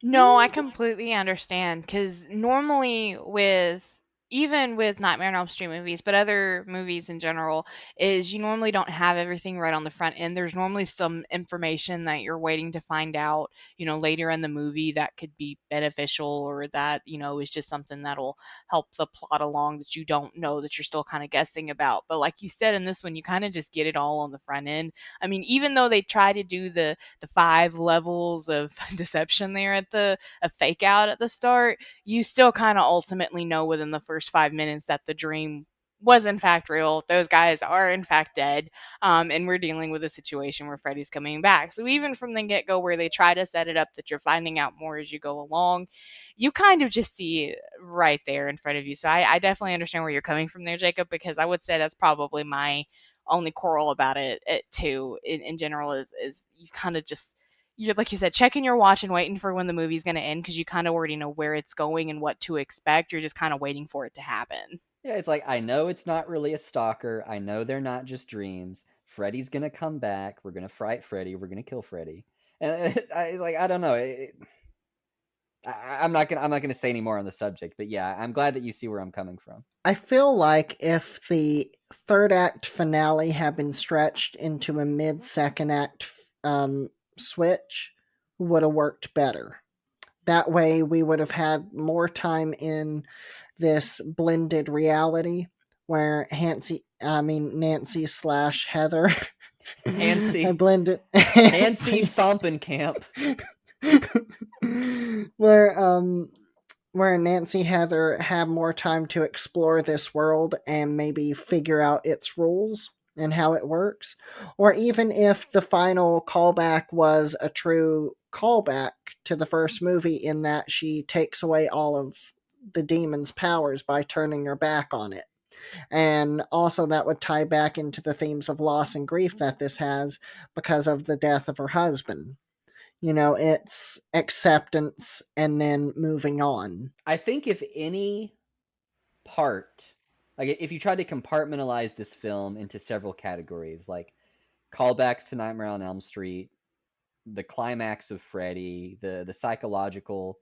Speaker 2: No, I completely understand because normally with even with Nightmare on Elm Street movies, but other movies in general, is you normally don't have everything right on the front end. There's normally some information that you're waiting to find out, later in the movie that could be beneficial or that, is just something that'll help the plot along that you don't know that you're still kind of guessing about. But like you said in this one, you kind of just get it all on the front end. I mean, even though they try to do the 5 levels of deception there at the a fake out at the start, you still kind of ultimately know within the first 5 minutes that the dream was in fact real. Those guys are in fact dead, and we're dealing with a situation where Freddy's coming back. So even from the get go, where they try to set it up that you're finding out more as you go along, you kind of just see it right there in front of you. So I definitely understand where you're coming from there, Jacob, because I would say that's probably my only quarrel about it too in general is you kind of just you're like you said checking your watch and waiting for when the movie's going to end because you kind of already know where it's going and what to expect. You're just kind of waiting for it to happen.
Speaker 3: Yeah, it's like I know it's not really a stalker. I know they're not just dreams. Freddy's gonna come back. We're gonna fight Freddy. We're gonna kill Freddy. And I don't know. I'm not gonna say any more on the subject. But yeah, I'm glad that you see where I'm coming from.
Speaker 1: I feel like if the third act finale had been stretched into a mid second act switch, would have worked better. That way, we would have had more time in this blended reality where Nancy slash Heather. I
Speaker 3: Hancy,
Speaker 1: blended
Speaker 3: Hancy Thumpenkamp.
Speaker 1: where where Nancy Heather had more time to explore this world and maybe figure out its rules and how it works. Or even if the final callback was a true callback to the first movie, in that she takes away all of the demon's powers by turning her back on it. And also, that would tie back into the themes of loss and grief that this has because of the death of her husband. It's acceptance and then moving on.
Speaker 3: I think if any part, like if you tried to compartmentalize this film into several categories, like callbacks to Nightmare on Elm Street, the climax of Freddy, the psychological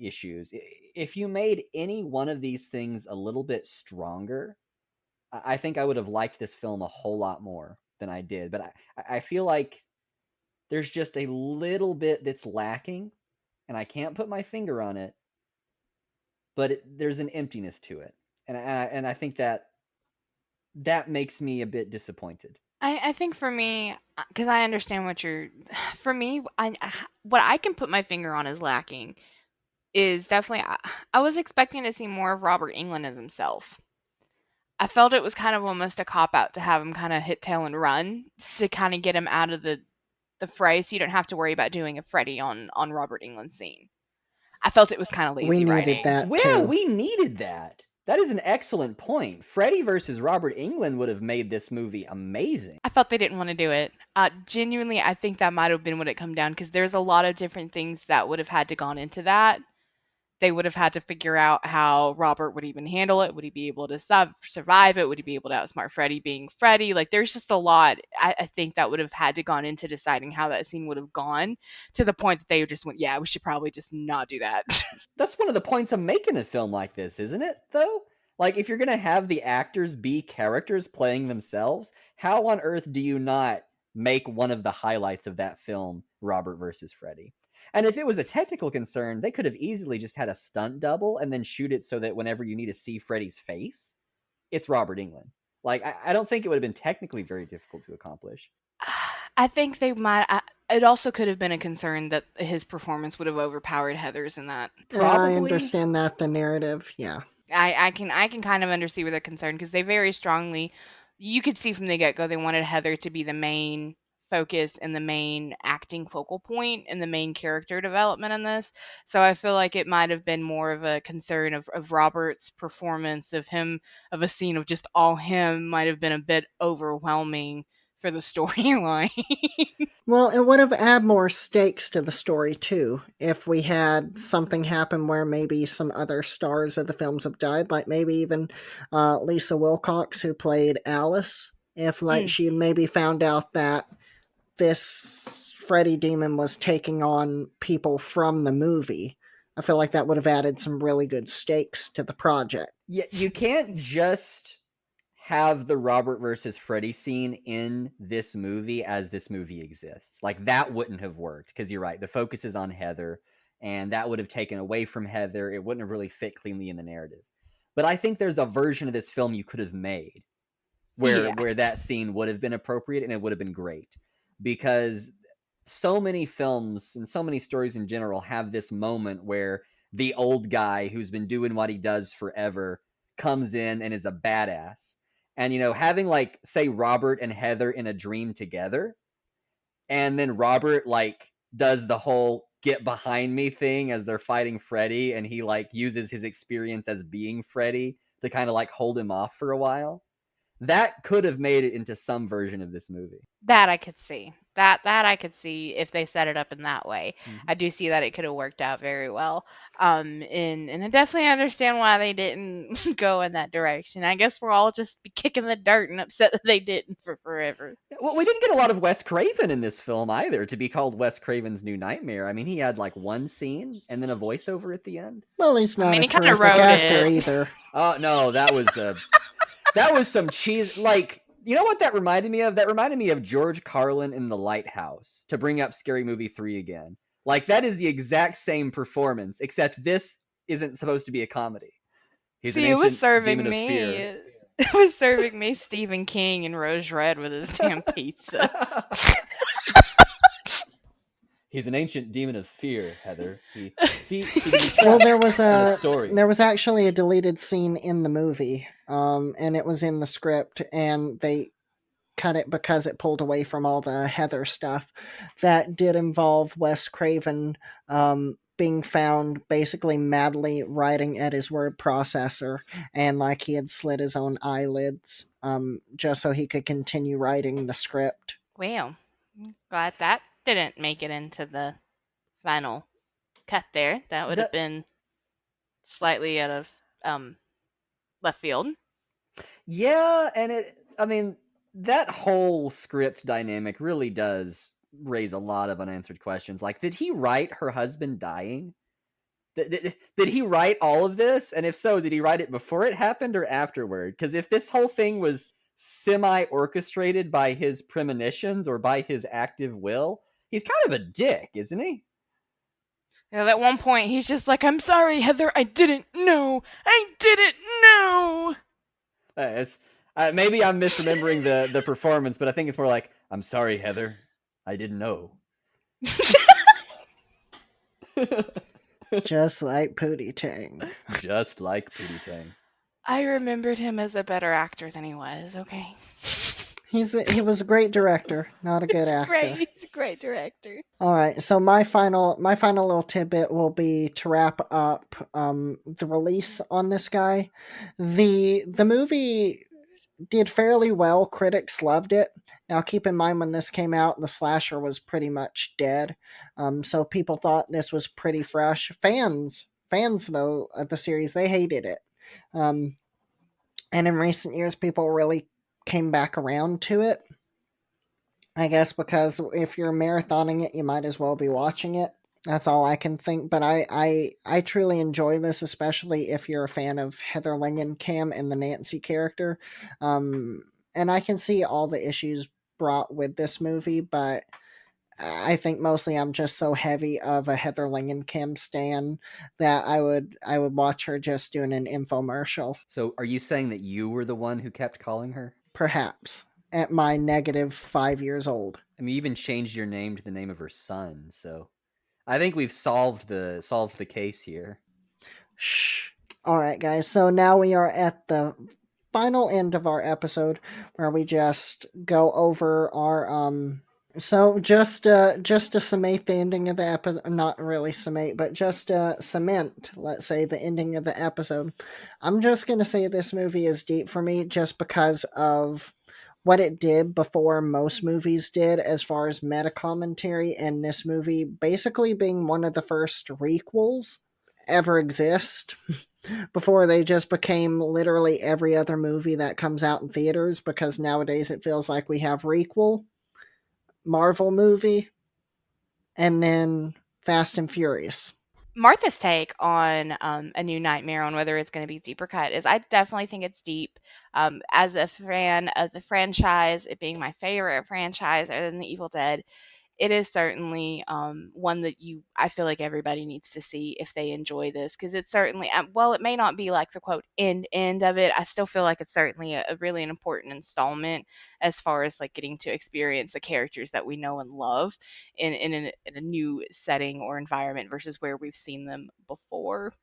Speaker 3: issues. If you made any one of these things a little bit stronger, I think I would have liked this film a whole lot more than I did. But I feel like there's just a little bit that's lacking, and I can't put my finger on it, but there's an emptiness to it, and I think that makes me a bit disappointed.
Speaker 2: I think for me, because I understand what you're, for me, what I can put my finger on is lacking is definitely, I was expecting to see more of Robert Englund as himself. I felt it was kind of almost a cop out to have him kind of hit tail and run to kind of get him out of the fray, so you don't have to worry about doing a Freddy on Robert Englund's scene. I felt it was kind of
Speaker 1: We
Speaker 2: lazy
Speaker 1: needed
Speaker 2: writing.
Speaker 1: that
Speaker 3: Well,
Speaker 1: too.
Speaker 3: we needed that. That is an excellent point. Freddy versus Robert Englund would have made this movie amazing.
Speaker 2: I felt they didn't want to do it. Genuinely, I think that might have been what it come down, because there's a lot of different things that would have had to gone into that. They would have had to figure out how Robert would even handle it. Would he be able to survive it? Would he be able to outsmart Freddy being Freddy? Like, there's just a lot, I think, that would have had to gone into deciding how that scene would have gone, to the point that they just went, yeah, we should probably just not do that.
Speaker 3: That's one of the points of making a film like this, isn't it, though? Like, if you're going to have the actors be characters playing themselves, how on earth do you not make one of the highlights of that film Robert versus Freddy? And if it was a technical concern, they could have easily just had a stunt double and then shoot it so that whenever you need to see Freddy's face, it's Robert Englund. Like, I don't think it would have been technically very difficult to accomplish.
Speaker 2: I think they might. It also could have been a concern that his performance would have overpowered Heather's in that.
Speaker 1: Yeah, I
Speaker 3: Probably.
Speaker 1: understand that, the narrative, yeah.
Speaker 2: I can kind of understand where they're concerned, because they very strongly, you could see from the get go, they wanted Heather to be the main focus and the main acting focal point and the main character development in this. So I feel like it might have been more of a concern of Robert's performance, of him, of a scene of just all him might have been a bit overwhelming for the storyline.
Speaker 1: Well, it would have added more stakes to the story, too, if we had something happen where maybe some other stars of the films have died, like maybe even Lisa Wilcox, who played Alice. If she maybe found out that this Freddy demon was taking on people from the movie, I feel like that would have added some really good stakes to the project.
Speaker 3: Yeah, you can't just have the Robert versus Freddy scene in this movie as this movie exists. Like, that wouldn't have worked, because you're right, the focus is on Heather, and that would have taken away from Heather. It wouldn't have really fit cleanly in the narrative. But I think there's a version of this film you could have made where that scene would have been appropriate, and it would have been great. Because so many films and so many stories in general have this moment where the old guy who's been doing what he does forever comes in and is a badass. And, having, like, say, Robert and Heather in a dream together, and then Robert, like, does the whole get behind me thing as they're fighting Freddy, and he, like, uses his experience as being Freddy to kind of, like, hold him off for a while. That could have made it into some version of this movie.
Speaker 2: That I could see. That I could see if they set it up in that way.
Speaker 3: Mhm.
Speaker 2: I do see that it could have worked out very well. And I definitely understand why they didn't go in that direction. I guess we're all just kicking the dirt and upset that they didn't for forever.
Speaker 3: Well, we didn't get a lot of Wes Craven in this film either, to be called Wes Craven's New Nightmare. I mean, he had like one scene and then a voiceover at the end.
Speaker 1: Well, he's not
Speaker 2: he
Speaker 1: a
Speaker 2: kinda
Speaker 1: terrific
Speaker 2: wrote
Speaker 1: actor
Speaker 2: it.
Speaker 1: either.
Speaker 3: Oh, no, that was that was some cheese. Like, you know what that reminded me of? That reminded me of George Carlin in The Lighthouse, to bring up Scary Movie 3 again. Like, that is the exact same performance, except this isn't supposed to be a comedy. He's an
Speaker 2: See, it was
Speaker 3: ancient
Speaker 2: serving
Speaker 3: demon of
Speaker 2: me.
Speaker 3: fear.
Speaker 2: It was serving me Stephen King and Rose Red with his damn pizza.
Speaker 3: He's an ancient demon of fear, Heather. He
Speaker 1: Well, there was
Speaker 3: story.
Speaker 1: there was actually a deleted scene in the movie, and it was in the script, and they cut it because it pulled away from all the Heather stuff. That did involve Wes Craven being found basically madly writing at his word processor, and like he had slit his own eyelids, just so he could continue writing the script.
Speaker 2: Well, glad that didn't make it into the final cut there. That would have been slightly out of left field.
Speaker 3: Yeah, and that whole script dynamic really does raise a lot of unanswered questions. Like, did he write her husband dying? Did he write all of this? And if so, did he write it before it happened or afterward? Because if this whole thing was semi-orchestrated by his premonitions or by his active will, he's kind of a dick, isn't he?
Speaker 2: Yeah, at one point, he's just like, I'm sorry, Heather, I didn't know. I didn't know.
Speaker 3: Maybe I'm misremembering the performance, but I think it's more like, I'm sorry, Heather, I didn't know.
Speaker 1: Just like Pootie Tang.
Speaker 3: Just like Pootie Tang.
Speaker 2: I remembered him as a better actor than he was, okay?
Speaker 1: He was a great director, not a good actor.
Speaker 2: He's a great director.
Speaker 1: All right, so my final little tidbit will be to wrap up the release on this guy. The movie did fairly well. Critics loved it. Now, keep in mind when this came out, the slasher was pretty much dead. So people thought this was pretty fresh. Fans though of the series, they hated it. And in recent years, people really came back around to it. I guess because if you're marathoning it, you might as well be watching it. That's all I can think. But I truly enjoy this, especially if you're a fan of Heather Langenkamp and the Nancy character. And I can see all the issues brought with this movie, but I think mostly I'm just so heavy of a Heather Langenkamp stan that I would watch her just doing an infomercial.
Speaker 3: So are you saying that you were the one who kept calling her?
Speaker 1: Perhaps. At my negative 5 years old.
Speaker 3: I mean, you even changed your name to the name of her son, so I think we've solved the case here.
Speaker 1: Shh. All right, guys. So now we are at the final end of our episode where we just go over our So just to summate the ending of the episode, not really summate, but just cement, let's say, the ending of the episode. I'm just gonna say this movie is deep for me just because of what it did before most movies did as far as meta commentary, and this movie basically being one of the first requels ever exist before they just became literally every other movie that comes out in theaters, because nowadays it feels like we have requel, Marvel movie, and then Fast and Furious.
Speaker 2: Martha's take on A New Nightmare, on whether it's going to be deep or cut, is I definitely think it's deep. As a fan of the franchise, it being my favorite franchise other than The Evil Dead, it is certainly one that I feel like everybody needs to see if they enjoy this, because it's certainly, well, it may not be like the quote end of it. I still feel like it's certainly a really an important installment as far as like getting to experience the characters that we know and love in a new setting or environment versus where we've seen them before.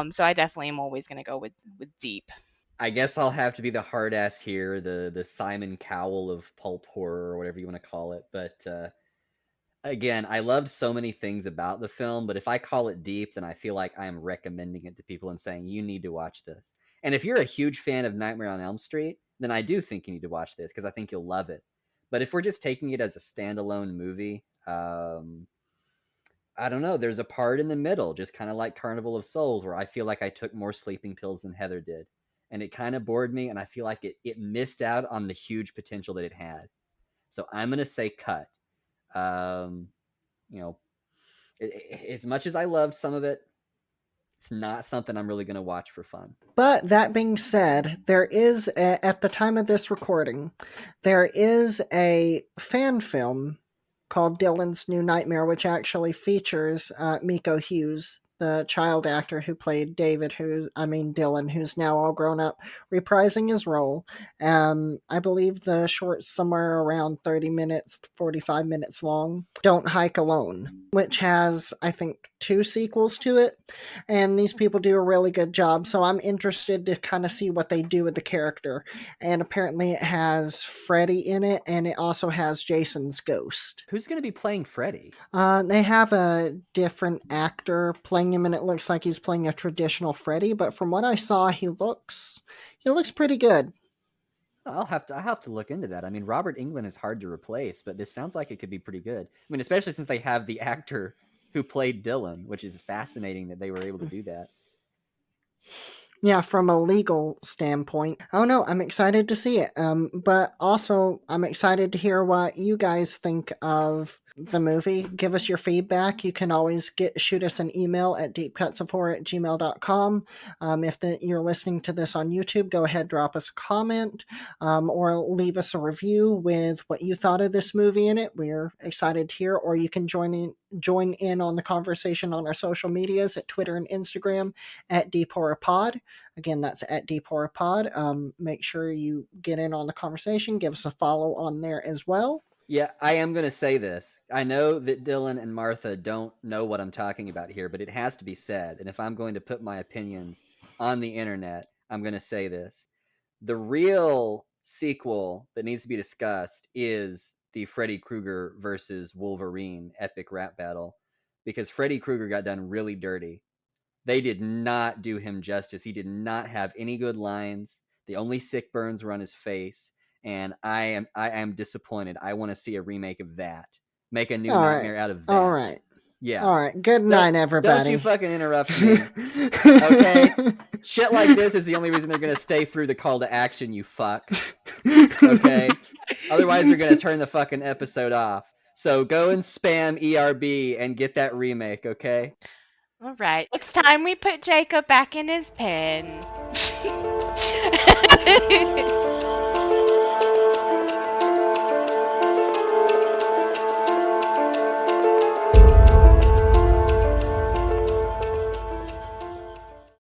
Speaker 2: So I definitely am always going to go with deep.
Speaker 3: I guess I'll have to be the hard ass here, the Simon Cowell of pulp horror or whatever you want to call it, but again, I loved so many things about the film, but if I call it deep, then I feel like I am recommending it to people and saying, you need to watch this. And if you're a huge fan of Nightmare on Elm Street, then I do think you need to watch this because I think you'll love it. But if we're just taking it as a standalone movie, I don't know. There's a part in the middle, just kind of like Carnival of Souls, where I feel like I took more sleeping pills than Heather did. And it kind of bored me, and I feel like it missed out on the huge potential that it had. So I'm going to say cut. You know, as much as I loved some of it, it's not something I'm really going to watch for fun.
Speaker 1: But that being said, there is, at the time of this recording, there is a fan film called Dylan's New Nightmare, which actually features Miko Hughes, the child actor who played Dylan, who's now all grown up, reprising his role. I believe the short's somewhere around 30 minutes, 45 minutes long. Don't Hike Alone, which has, I think, 2 sequels to it. And these people do a really good job. So I'm interested to kind of see what they do with the character. And apparently it has Freddy in it, and it also has Jason's ghost.
Speaker 3: Who's going to be playing Freddy?
Speaker 1: They have a different actor playing him, and it looks like he's playing a traditional Freddy, but from what I saw, he looks pretty good.
Speaker 3: I'll have to look into that. I mean, Robert Englund is hard to replace, but this sounds like it could be pretty good. I mean, especially since they have the actor who played Dylan, which is fascinating that they were able to do that.
Speaker 1: Yeah, from a legal standpoint, I don't know. I'm excited to see it. But also I'm excited to hear what you guys think of the movie. Give us your feedback. You can always shoot us an email at deepcutsofhorror@gmail.com. If you're listening to this on YouTube, go ahead, drop us a comment, or leave us a review with what you thought of this movie in it. We're excited to hear. Or you can join in on the conversation on our social medias at Twitter and Instagram at Deep Horror Pod. Again, that's at Deep Horror Pod. Make sure you get in on the conversation. Give us a follow on there as well.
Speaker 3: Yeah, I am going to say this. I know that Dylan and Martha don't know what I'm talking about here, but it has to be said. And if I'm going to put my opinions on the internet, I'm going to say this. The real sequel that needs to be discussed is the Freddy Krueger versus Wolverine epic rap battle, because Freddy Krueger got done really dirty. They did not do him justice. He did not have any good lines. The only sick burns were on his face. And I am disappointed. I want to see a remake of that. Make a new nightmare out of that.
Speaker 1: All right.
Speaker 3: Yeah.
Speaker 1: All right. Good night, everybody.
Speaker 3: Don't you fucking interrupt me. Okay? Shit like this is the only reason they're going to stay through the call to action, you fuck. Okay? Otherwise, they're going to turn the fucking episode off. So go and spam ERB and get that remake, okay?
Speaker 2: All right. Next time we put Jacob back in his pen.